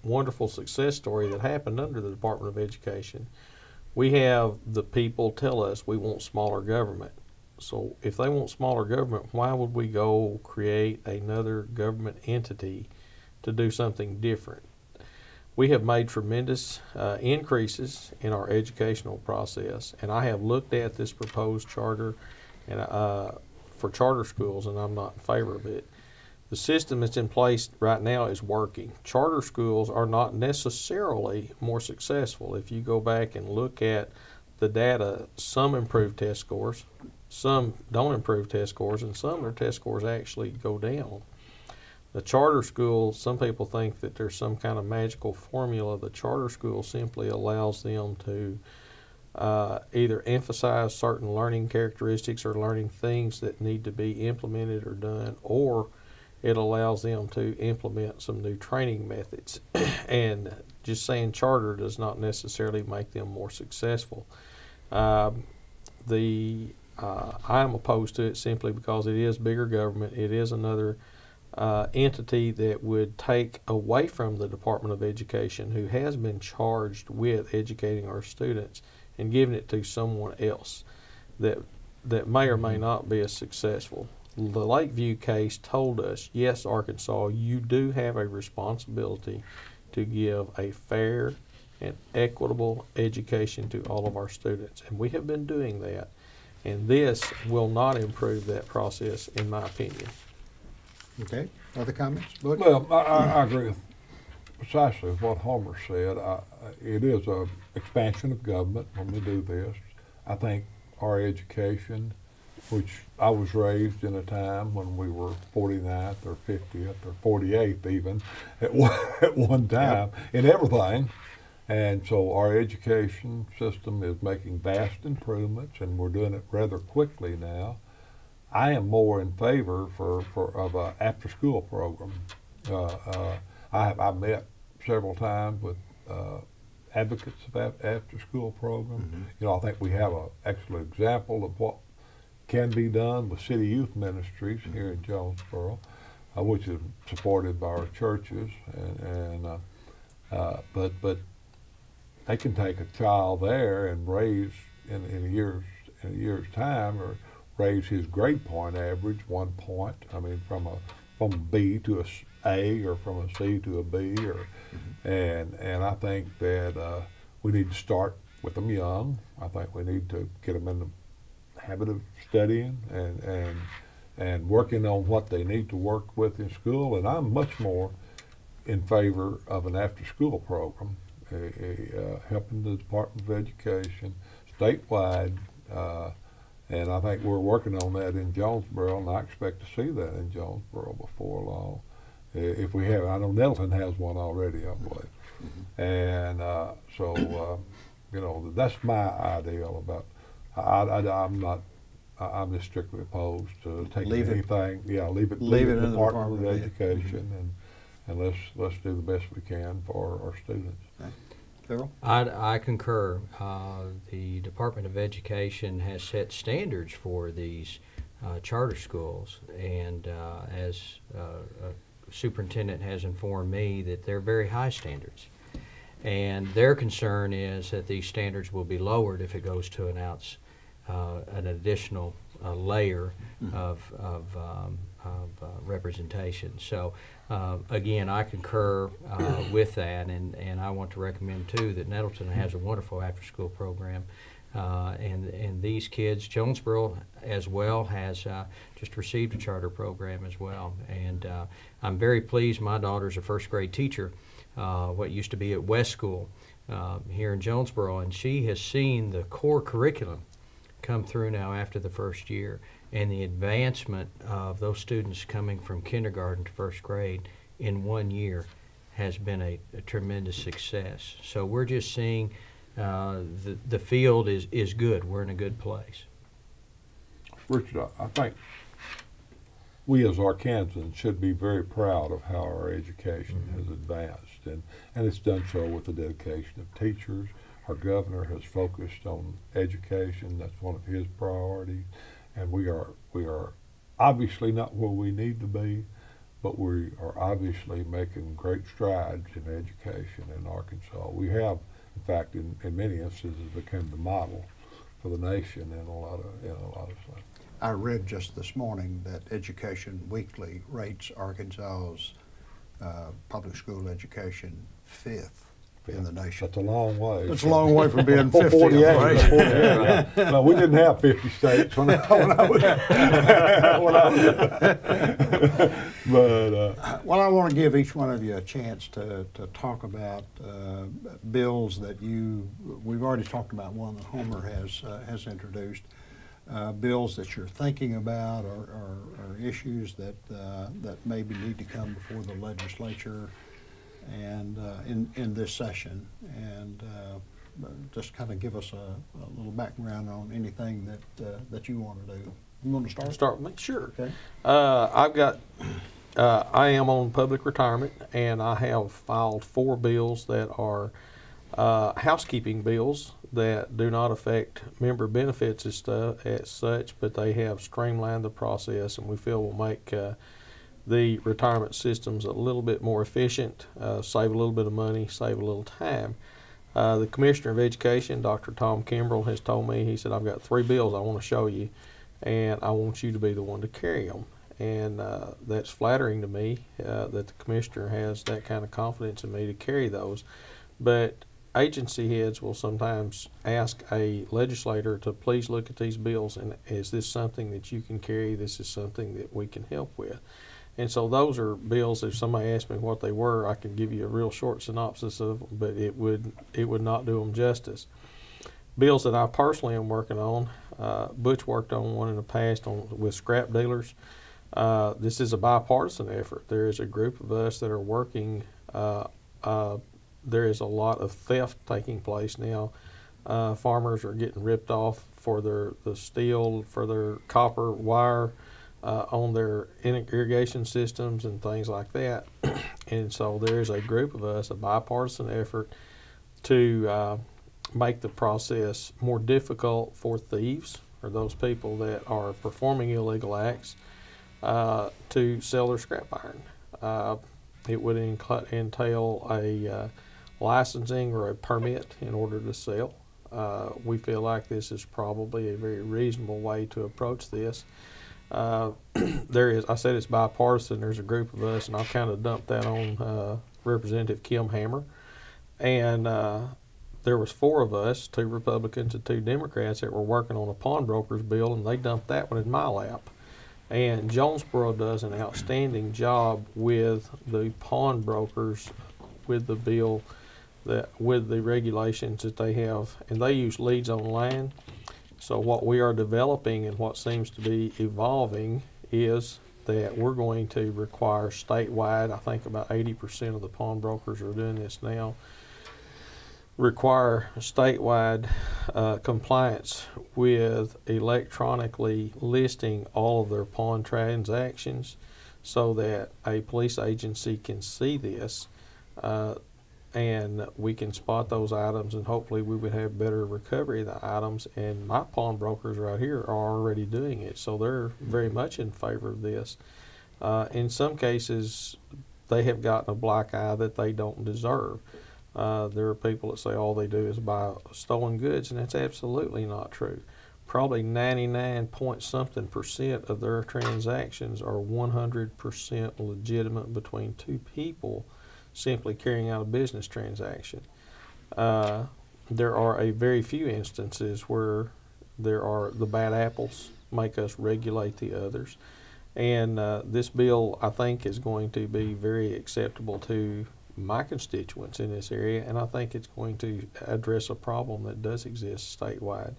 wonderful success story that happened under the Department of Education. We have the people tell us we want smaller government. So if they want smaller government, why would we go create another government entity to do something different? We have made tremendous increases in our educational process, and I have looked at this proposed charter and for charter schools, and I'm not in favor of it. The system that's in place right now is working. Charter schools are not necessarily more successful. If you go back and look at the data, some improve test scores, some don't improve test scores, and some of their test scores actually go down. The charter school, some people think that there's some kind of magical formula. The charter school simply allows them to either emphasize certain learning characteristics or learning things that need to be implemented or done, or it allows them to implement some new training methods. And just saying charter does not necessarily make them more successful. I am opposed to it simply because it is bigger government. It is another entity that would take away from the Department of Education, who has been charged with educating our students, and giving it to someone else that may or may not be as successful. The Lakeview case told us, yes, Arkansas, you do have a responsibility to give a fair and equitable education to all of our students, and we have been doing that, and this will not improve that process, in my opinion. Okay, other comments? Butch? Well, I agree with precisely what Homer said. It is an expansion of government when we do this. I think our education, which I was raised in a time when we were 49th or 50th or 48th even at one time in everything. And so our education system is making vast improvements, and we're doing it rather quickly now. I am more in favor of an after-school program. I've met several times with advocates of after-school programs. Mm-hmm. You know, I think we have an excellent example of what can be done with City Youth Ministries here in Jonesboro, which is supported by our churches, but they can take a child there and raise in a year's time, or raise his grade point average 1 point. I mean, from a B to A, or from a C to a B, or and I think that we need to start with them young. I think we need to get them in the habit of studying and working on what they need to work with in school. And I'm much more in favor of an after-school program, helping the Department of Education statewide. And I think we're working on that in Jonesboro, and I expect to see that in Jonesboro before long. If we have, I know Nettleton has one already, I believe. And so, you know, that's my ideal about. I'm just strictly opposed to taking anything. Yeah, leave it in the Department of Education, and let's do the best we can for our students. I concur. The Department of Education has set standards for these charter schools, and as superintendent has informed me that they're very high standards. And their concern is that these standards will be lowered if it goes to an additional layer of representation. So again, I concur with that, and I want to recommend too that Nettleton has a wonderful after-school program, and these kids, Jonesboro as well has just received a charter program as well, and I'm very pleased. My daughter's a first grade teacher, what used to be at West School here in Jonesboro, and she has seen the core curriculum come through now after the first year, and the advancement of those students coming from kindergarten to first grade in 1 year has been a tremendous success. So we're just seeing the field is good. We're in a good place. Richard, I think we as Arkansans should be very proud of how our education has advanced, and it's done so with the dedication of teachers. Our governor has focused on education. That's one of his priorities, and we are obviously not where we need to be, but we are obviously making great strides in education in Arkansas. We have, in fact, in many instances, become the model for the nation in a lot of stuff. I read just this morning that Education Weekly rates Arkansas's public school education 5th in the nation. That's a long way. It's a long way from being 50th. 48. Right? 48. No, we didn't have 50 states when I was. But well, I want to give each one of you a chance to talk about bills that we've already talked about one that Homer has introduced. Bills that you're thinking about, or issues that maybe need to come before the legislature and in this session, and just kind of give us a little background on anything that you want to do. You want to start? Start with me? Sure. Okay. I am on public retirement, and I have filed 4 bills that are housekeeping bills that do not affect member benefits as such, but they have streamlined the process, and we feel will make the retirement systems a little bit more efficient, save a little bit of money, save a little time. The Commissioner of Education, Dr. Tom Kimbrell, has told me, he said, I've got 3 bills I want to show you, and I want you to be the one to carry them. And that's flattering to me that the Commissioner has that kind of confidence in me to carry those. But agency heads will sometimes ask a legislator to please look at these bills, and is this something that you can carry? This is something that we can help with. And so those are bills, if somebody asked me what they were, I can give you a real short synopsis of them, but it would not do them justice. Bills that I personally am working on, Butch worked on one in the past with scrap dealers. This is a bipartisan effort. There is a group of us that are working. There is a lot of theft taking place now. Farmers are getting ripped off for the steel, for their copper wire on their irrigation systems and things like that. And so there's a group of us, a bipartisan effort to make the process more difficult for thieves, or those people that are performing illegal acts, to sell their scrap iron. It would entail a licensing or a permit in order to sell. We feel like this is probably a very reasonable way to approach this. I said it's bipartisan. There's a group of us, and I've kind of dumped that on Representative Kim Hammer. And there was 4 of us, 2 Republicans and 2 Democrats, that were working on a pawnbrokers bill, and they dumped that one in my lap. And Jonesboro does an outstanding job with the pawnbrokers, with the bill, with the regulations that they have, and they use leads online. So what we are developing and what seems to be evolving is that we're going to require statewide, I think about 80% of the pawnbrokers are doing this now, require statewide compliance with electronically listing all of their pawn transactions, so that a police agency can see this and we can spot those items, and hopefully we would have better recovery of the items. And my pawnbrokers right here are already doing it, so they're very much in favor of this. In some cases, they have gotten a black eye that they don't deserve. There are people that say all they do is buy stolen goods, and that's absolutely not true. Probably 99 point something percent of their transactions are 100% legitimate between two people simply carrying out a business transaction. There are a very few instances where there are the bad apples make us regulate the others. And this bill, I think, is going to be very acceptable to my constituents in this area, and I think it's going to address a problem that does exist statewide.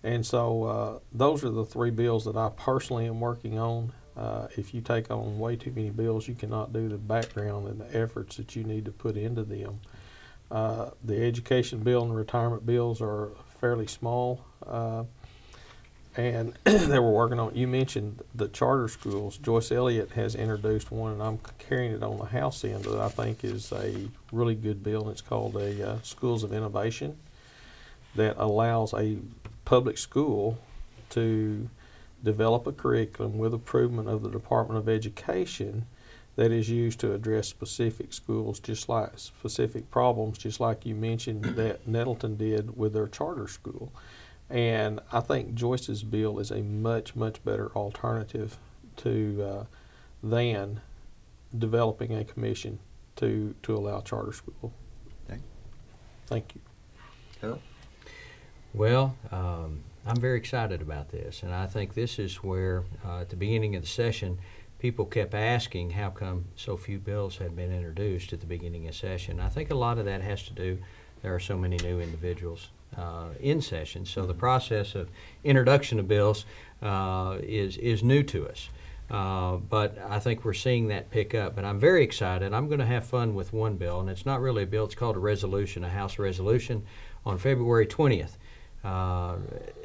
And so those are the three bills that I personally am working on. If you take on way too many bills, you cannot do the background and the efforts that you need to put into them. The education bill and the retirement bills are fairly small, and they were working on. You mentioned the charter schools. Joyce Elliott has introduced one, and I'm carrying it on the House end that I think is a really good bill. And it's called a Schools of Innovation, that allows a public school to develop a curriculum with approval of the Department of Education that is used to address specific schools, just like specific problems, just like you mentioned that Nettleton did with their charter school. And I think Joyce's bill is a much, much better alternative to than developing a commission to allow charter school. Okay. Thank you. Carol? Well, I'm very excited about this, and I think this is where, at the beginning of the session, people kept asking how come so few bills had been introduced at the beginning of session. I think a lot of that has to do, there are so many new individuals in session, so the process of introduction of bills is new to us. But I think we're seeing that pick up, and I'm very excited. I'm going to have fun with one bill, and it's not really a bill, it's called a resolution, a House resolution on February 20th.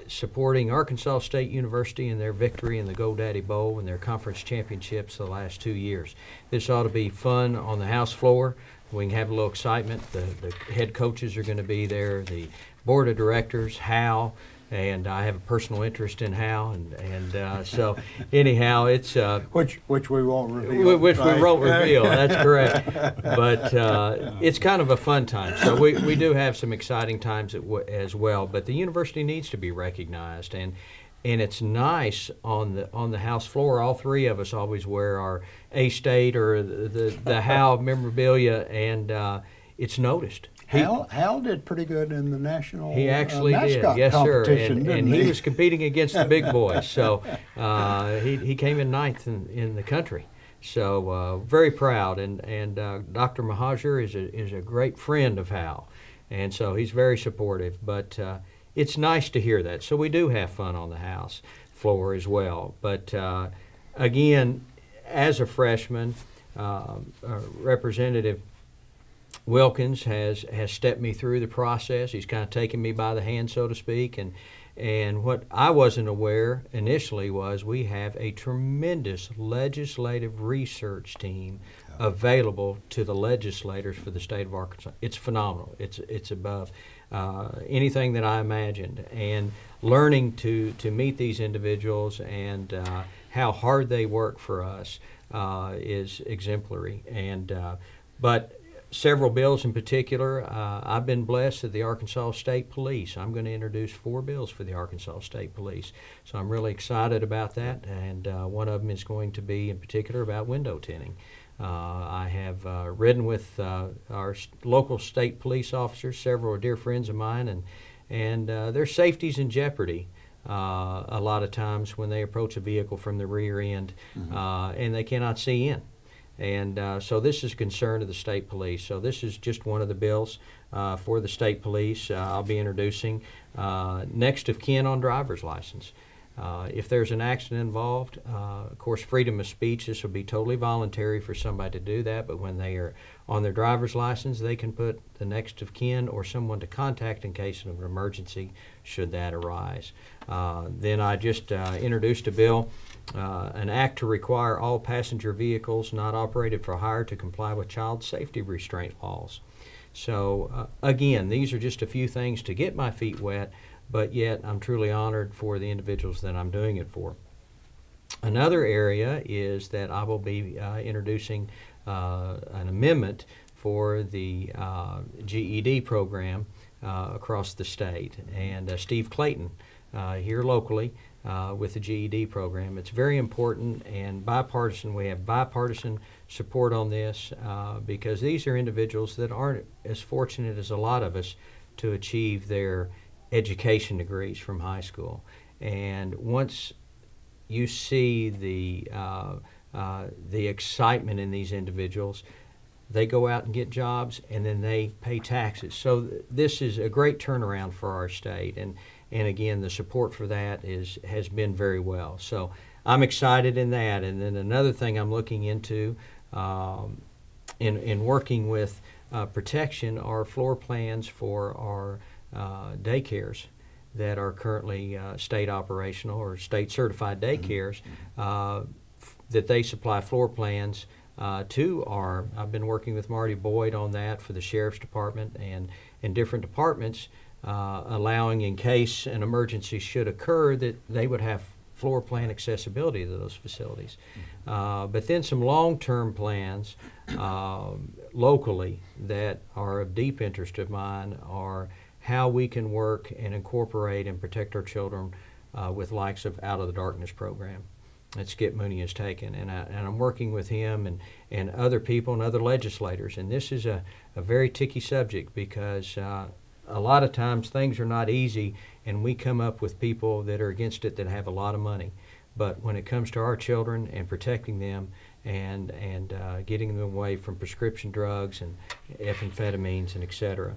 Supporting Arkansas State University in their victory in the GoDaddy Bowl and their conference championships the last 2 years. This ought to be fun on the House floor. We can have a little excitement. The head coaches are going to be there, the board of directors, Hal, and I have a personal interest in Hal, and so anyhow, it's Which we won't reveal. which right? we won't reveal. That's correct. But it's kind of a fun time. So we do have some exciting times as well. But the university needs to be recognized, and it's nice on the House floor. All three of us always wear our A-State or the Hal memorabilia, and it's noticed. Hal did pretty good in the national He actually did, mascot yes, sir. competition, And he was competing against the big boys. So he came in ninth in the country. So very proud. And Dr. Mahajer is a great friend of Hal. And so he's very supportive. But it's nice to hear that. So we do have fun on the House floor as well. But again, as a freshman, Representative Wilkins has stepped me through the process. He's kind of taken me by the hand, so to speak. And what I wasn't aware initially was we have a tremendous legislative research team available to the legislators for the state of Arkansas. It's phenomenal. It's above anything that I imagined. And learning to meet these individuals and how hard they work for us is exemplary. And but several bills in particular, I've been blessed at the Arkansas State Police. I'm going to introduce 4 bills for the Arkansas State Police. So I'm really excited about that, and one of them is going to be in particular about window tinting. I have ridden with our local state police officers. Several are dear friends of mine, and their safety's in jeopardy a lot of times when they approach a vehicle from the rear end, and they cannot see in. And so this is a concern of the state police. So this is just one of the bills for the state police. I'll be introducing next of kin on driver's license. If there's an accident involved, of course, freedom of speech, this will be totally voluntary for somebody to do that, but when they are on their driver's license, they can put the next of kin or someone to contact in case of an emergency should that arise. Then I just introduced a bill, an act to require all passenger vehicles not operated for hire to comply with child safety restraint laws. So again, these are just a few things to get my feet wet, but yet I'm truly honored for the individuals that I'm doing it for. Another area is that I will be introducing an amendment for the GED program across the state. And Steve Clayton here locally with the GED program. It's very important and bipartisan. We have bipartisan support on this because these are individuals that aren't as fortunate as a lot of us to achieve their education degrees from high school. And once you see the excitement in these individuals, they go out and get jobs, and then they pay taxes. So this is a great turnaround for our state, and again, the support for that has been very well. So I'm excited in that. And then another thing I'm looking into in working with protection are floor plans for our daycares that are currently state operational or state certified daycares, that they supply floor plans to our, I've been working with Marty Boyd on that for the Sheriff's Department and different departments, allowing in case an emergency should occur that they would have floor plan accessibility to those facilities. But then some long-term plans locally that are of deep interest of mine are how we can work and incorporate and protect our children with likes of Out of the Darkness program that Skip Mooney has taken. And I'm working with him and other people and other legislators. And this is a very ticky subject because a lot of times things are not easy, and we come up with people that are against it that have a lot of money. But when it comes to our children and protecting them and getting them away from prescription drugs and amphetamines and et cetera.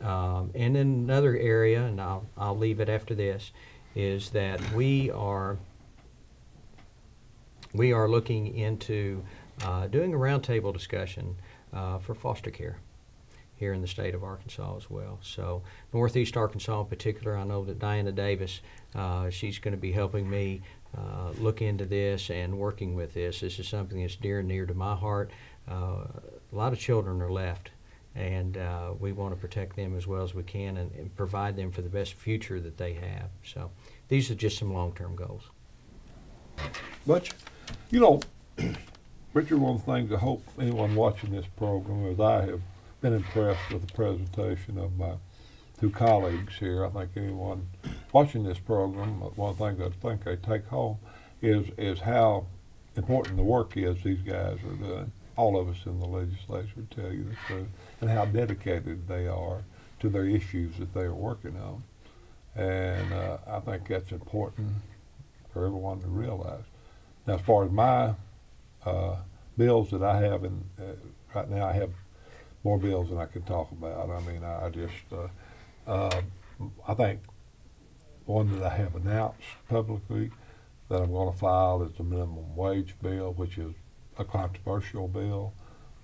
And then another area, and I'll leave it after this, is that we are looking into doing a roundtable discussion for foster care here in the state of Arkansas as well. So Northeast Arkansas in particular, I know that Diana Davis, she's going to be helping me look into this and working with this. This is something that's dear and near to my heart. A lot of children are left, and we want to protect them as well as we can and provide them for the best future that they have. So these are just some long-term goals. Butch, you know, Richard, one of the things I hope anyone watching this program, as I have been impressed with the presentation of my two colleagues here. I think anyone watching this program, one of the things I think they take home is how important the work is these guys are doing. All of us in the legislature tell you the truth, and how dedicated they are to their issues that they are working on. And I think that's important for everyone to realize. Now, as far as my bills that I have right now, I have more bills than I can talk about. I mean, I think one that I have announced publicly that I'm going to file is the minimum wage bill, which is a controversial bill.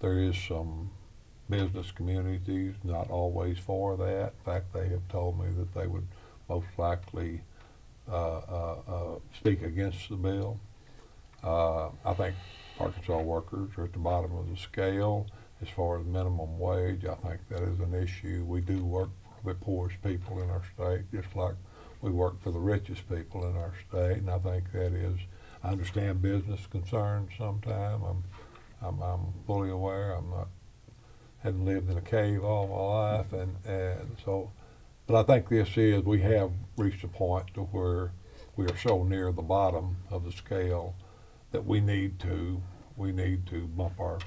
There is some business communities not always for that. In fact, they have told me that they would most likely speak against the bill. I think Arkansas workers are at the bottom of the scale as far as minimum wage. I think that is an issue. We do work for the poorest people in our state, just like we work for the richest people in our state, and I think that is, I understand business concerns sometimes. I'm fully aware. Hadn't lived in a cave all my life, and so, but I think this is, we have reached a point to where we are so near the bottom of the scale that we need to bump our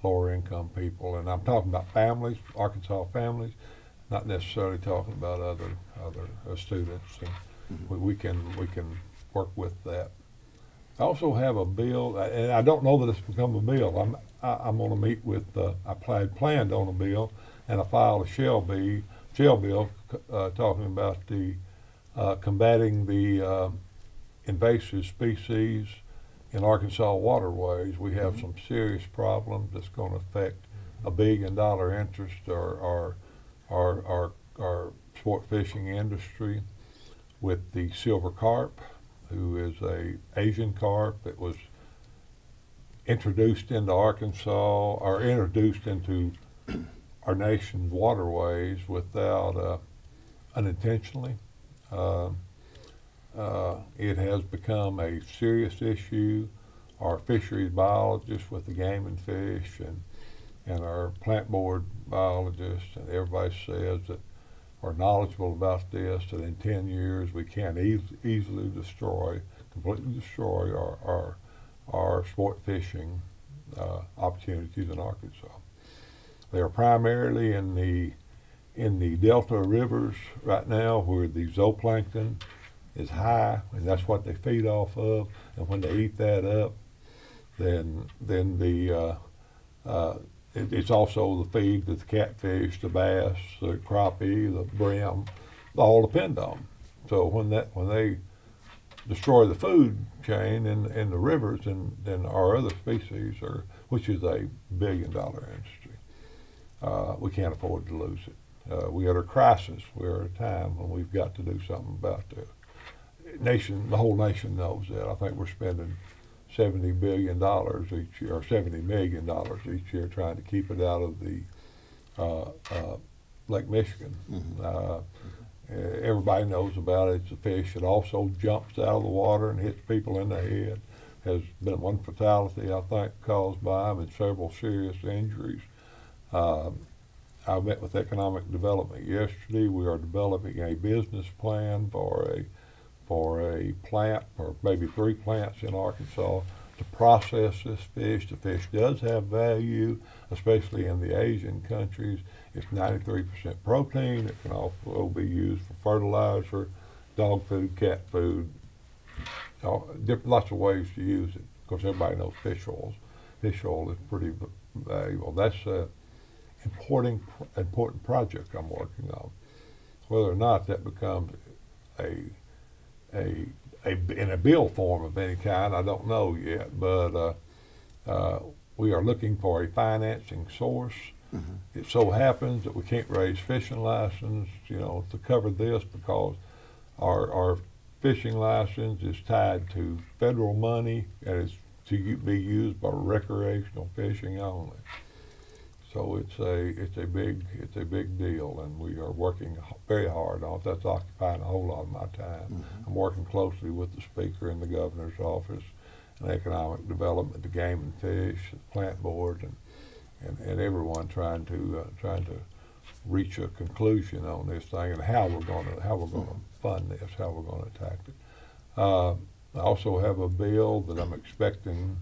lower income people, and I'm talking about families, Arkansas families, not necessarily talking about other students, and we can work with that. I also have a bill, and I don't know that it's become a bill. I'm going to meet with, I planned on a bill, and I filed a shell bill talking about the combating the invasive species in Arkansas waterways. We have some serious problems that's going to affect $1 billion interest our sport fishing industry with the silver carp, who is a Asian carp that was introduced into Arkansas, or introduced into our nation's waterways without unintentionally. it has become a serious issue. Our fisheries biologists with the game and fish and our plant board biologists and everybody says that are knowledgeable about this, that in 10 years we can't easily completely destroy our sport fishing opportunities in Arkansas. They are primarily in the delta rivers right now where the zooplankton is high, and that's what they feed off of. And when they eat that up, then it's also the feed that the catfish, the bass, the crappie, the brim, all depend on. So when they destroy the food chain in the rivers, then our other species which is a billion-dollar industry, we can't afford to lose it. We are at a crisis. We're at a time when we've got to do something about that. The whole nation knows that. I think we're spending $70 billion each year, or $70 million each year, trying to keep it out of the Lake Michigan. Everybody knows about it. It's a fish that also jumps out of the water and hits people in the head. Has been one fatality, I think, caused by them, and several serious injuries. I met with economic development yesterday. We are developing a business plan for a plant, or maybe 3 plants in Arkansas, to process this fish. The fish does have value, especially in the Asian countries. It's 93% protein. It can also be used for fertilizer, dog food, cat food, lots of ways to use it. Of course, everybody knows fish oils. Fish oil is pretty valuable. That's an important project I'm working on. Whether or not that becomes in a bill form of any kind, I don't know yet, but we are looking for a financing source. It so happens that we can't raise fishing license, to cover this, because our fishing license is tied to federal money and it's to be used by recreational fishing only. So it's a big deal, and we are working very hard on it. That's occupying a whole lot of my time. I'm working closely with the Speaker in the Governor's office, and economic development, the game and fish, the plant board, and everyone trying to reach a conclusion on this thing and how we're going to fund this, how we're going to attack it. I also have a bill that I'm expecting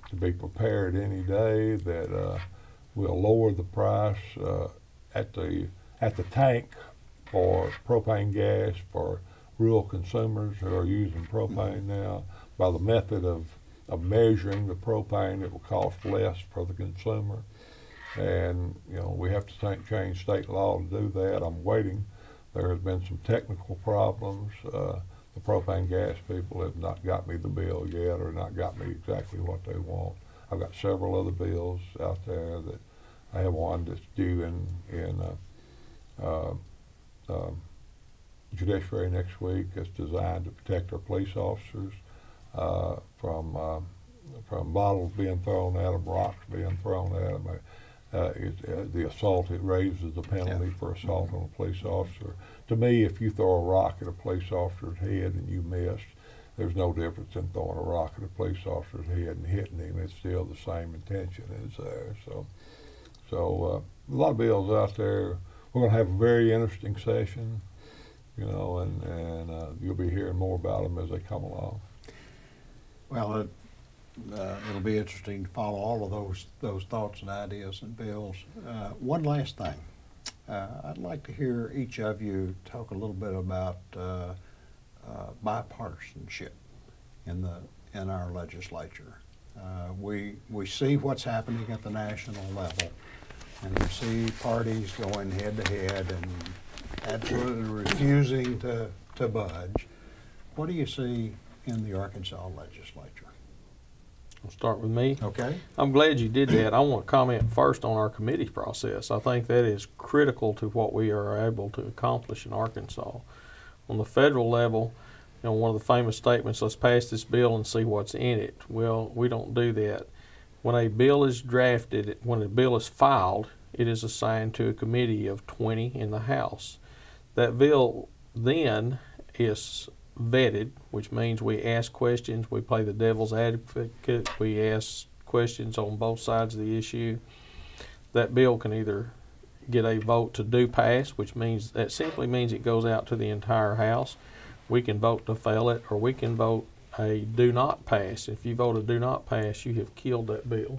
to be prepared any day that will lower the price at the tank for propane gas for rural consumers who are using propane now. By the method of measuring the propane, it will cost less for the consumer. And we have to change state law to do that. I'm waiting. There has been some technical problems. The propane gas people have not got me the bill yet, or not got me exactly what they want. I've got several other bills out there that I have one that's due in judiciary next week. It's designed to protect our police officers from bottles being thrown at them, rocks being thrown at them. The assault, it raises the penalty for assault on a police officer. To me, if you throw a rock at a police officer's head and you missed, there's no difference in throwing a rock at a police officer's head and hitting him. It's still the same intention is there. So a lot of bills out there. We're going to have a very interesting session, and you'll be hearing more about them as they come along. Well, it'll be interesting to follow all of those thoughts and ideas and bills. One last thing. I'd like to hear each of you talk a little bit about bipartisanship in our legislature. We see what's happening at the national level, and we see parties going head to head and absolutely refusing to budge. What do you see in the Arkansas legislature? I'll start with me. Okay. I'm glad you did that. I want to comment first on our committee process. I think that is critical to what we are able to accomplish in Arkansas. On the federal level, one of the famous statements, let's pass this bill and see what's in it. Well, we don't do that. When a bill is drafted, when a bill is filed, it is assigned to a committee of 20 in the House. That bill then is vetted, which means we ask questions, we play the devil's advocate, we ask questions on both sides of the issue. That bill can either get a vote to do pass, which means that simply means it goes out to the entire House. We can vote to fail it, or we can vote a do not pass. If you vote a do not pass, you have killed that bill.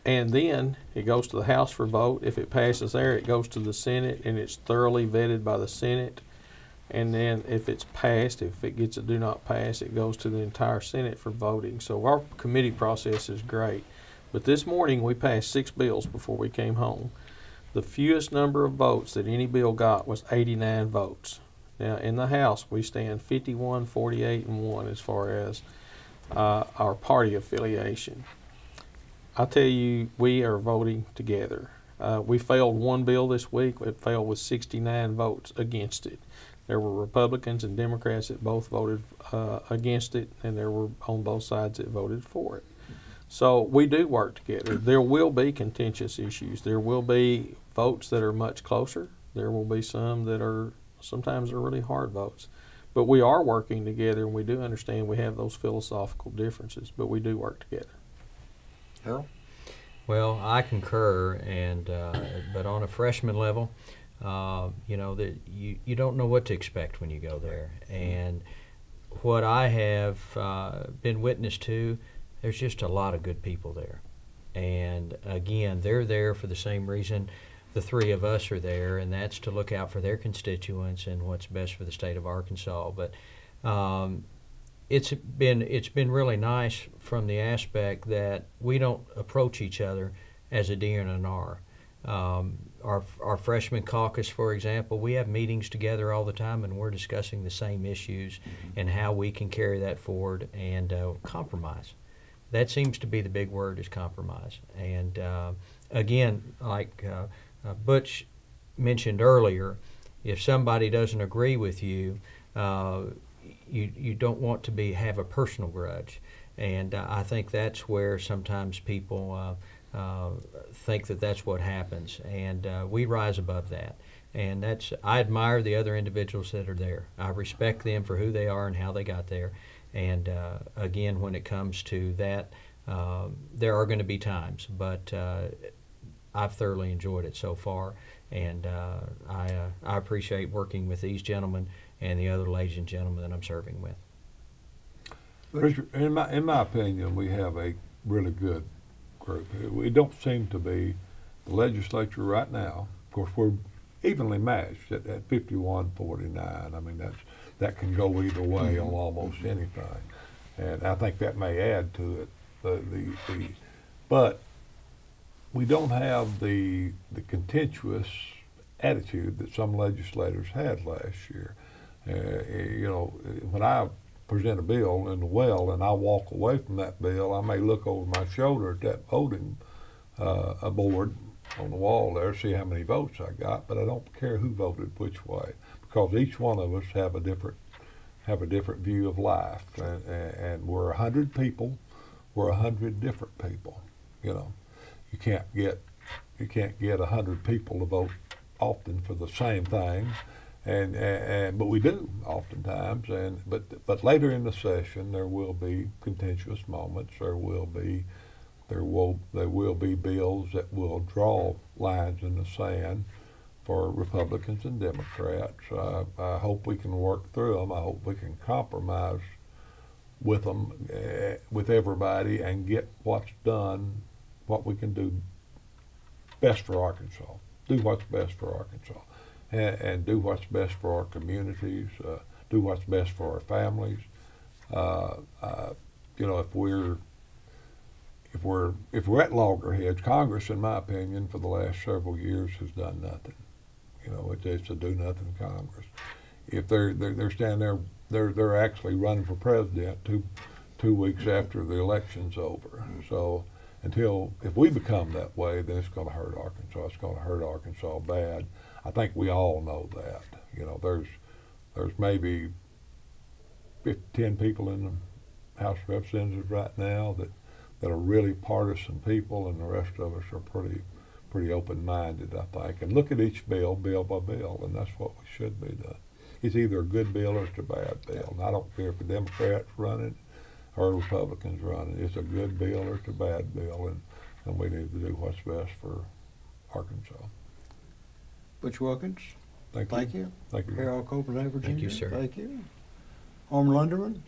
And then it goes to the House for vote. If it passes there, it goes to the Senate, and it's thoroughly vetted by the Senate. And then if it's passed, if it gets a do not pass, it goes to the entire Senate for voting. So our committee process is great. But this morning we passed 6 bills before we came home. The fewest number of votes that any bill got was 89 votes. Now in the House we stand 51, 48, and 1 as far as our party affiliation. I tell you, we are voting together. We failed one bill this week. It failed with 69 votes against it. There were Republicans and Democrats that both voted against it, and there were on both sides that voted for it. So we do work together. There will be contentious issues. There will be votes that are much closer. There will be some that are sometimes are really hard votes. But we are working together, and we do understand we have those philosophical differences, but we do work together. Harold? Well, I concur, and but on a freshman level, you know, that you don't know what to expect when you go there. And what I have been witness to, there's just a lot of good people there. And again, they're there for the same reason the three of us are there, and that's to look out for their constituents and what's best for the state of Arkansas. But it's been really nice from the aspect that we don't approach each other as a D and an R. Our freshman caucus, for example, we have meetings together all the time, and we're discussing the same issues and how we can carry that forward and compromise. That seems to be the big word, is compromise. And again, like Butch mentioned earlier, if somebody doesn't agree with you, you don't want to have a personal grudge. And I think that's where sometimes people think that that's what happens. And we rise above that. And I admire the other individuals that are there. I respect them for who they are and how they got there. And again, when it comes to that, there are going to be times, but I've thoroughly enjoyed it so far, and I appreciate working with these gentlemen and the other ladies and gentlemen that I'm serving with. In my opinion, we have a really good group. We don't seem to be, the legislature right now, of course, we're evenly matched at 51-49. I mean, that can go either way on almost anything, and I think that may add to it. But we don't have the contentious attitude that some legislators had last year. You know, when I present a bill in the well and I walk away from that bill, I may look over my shoulder at that voting board on the wall there, see how many votes I got, but I don't care who voted which way, because each one of us have a different view of life, and we're 100 people, we're 100 different people. You know, you can't get 100 people to vote often for the same thing, but we do oftentimes. But later in the session, there will be contentious moments. There will be bills that will draw lines in the sand for Republicans and Democrats. I hope we can work through them. I hope we can compromise with them, with everybody, and get what's done, what we can do best for Arkansas. Do what's best for Arkansas, and do what's best for our communities. Do what's best for our families. You know, if we're at loggerheads, Congress, in my opinion, for the last several years has done nothing. You know, it's a do-nothing Congress. If they're standing there, they're actually running for president two weeks after the election's over. So if we become that way, then it's going to hurt Arkansas. It's going to hurt Arkansas bad. I think we all know that. You know, there's maybe 10 people in the House of Representatives right now that are really partisan people, and the rest of us are pretty open-minded, I think, and look at each bill by bill, and that's what we should be doing. it's either a good bill or it's a bad bill. And I don't care if the Democrats run it or Republicans run it. It's a good bill or it's a bad bill, and we need to do what's best for Arkansas. Butch Wilkins, Thank you. thank you. Harold Copeland, Virginia. Thank you, sir. Thank you. Homer Linderman,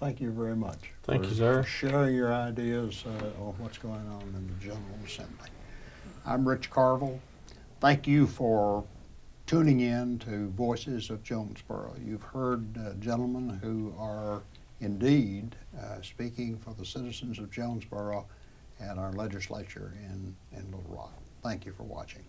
thank you very much. Thank you, sir. For sharing your ideas on what's going on in the General Assembly. I'm Rich Carville. Thank you for tuning in to Voices of Jonesboro. You've heard gentlemen who are indeed speaking for the citizens of Jonesboro and our legislature in Little Rock. Thank you for watching.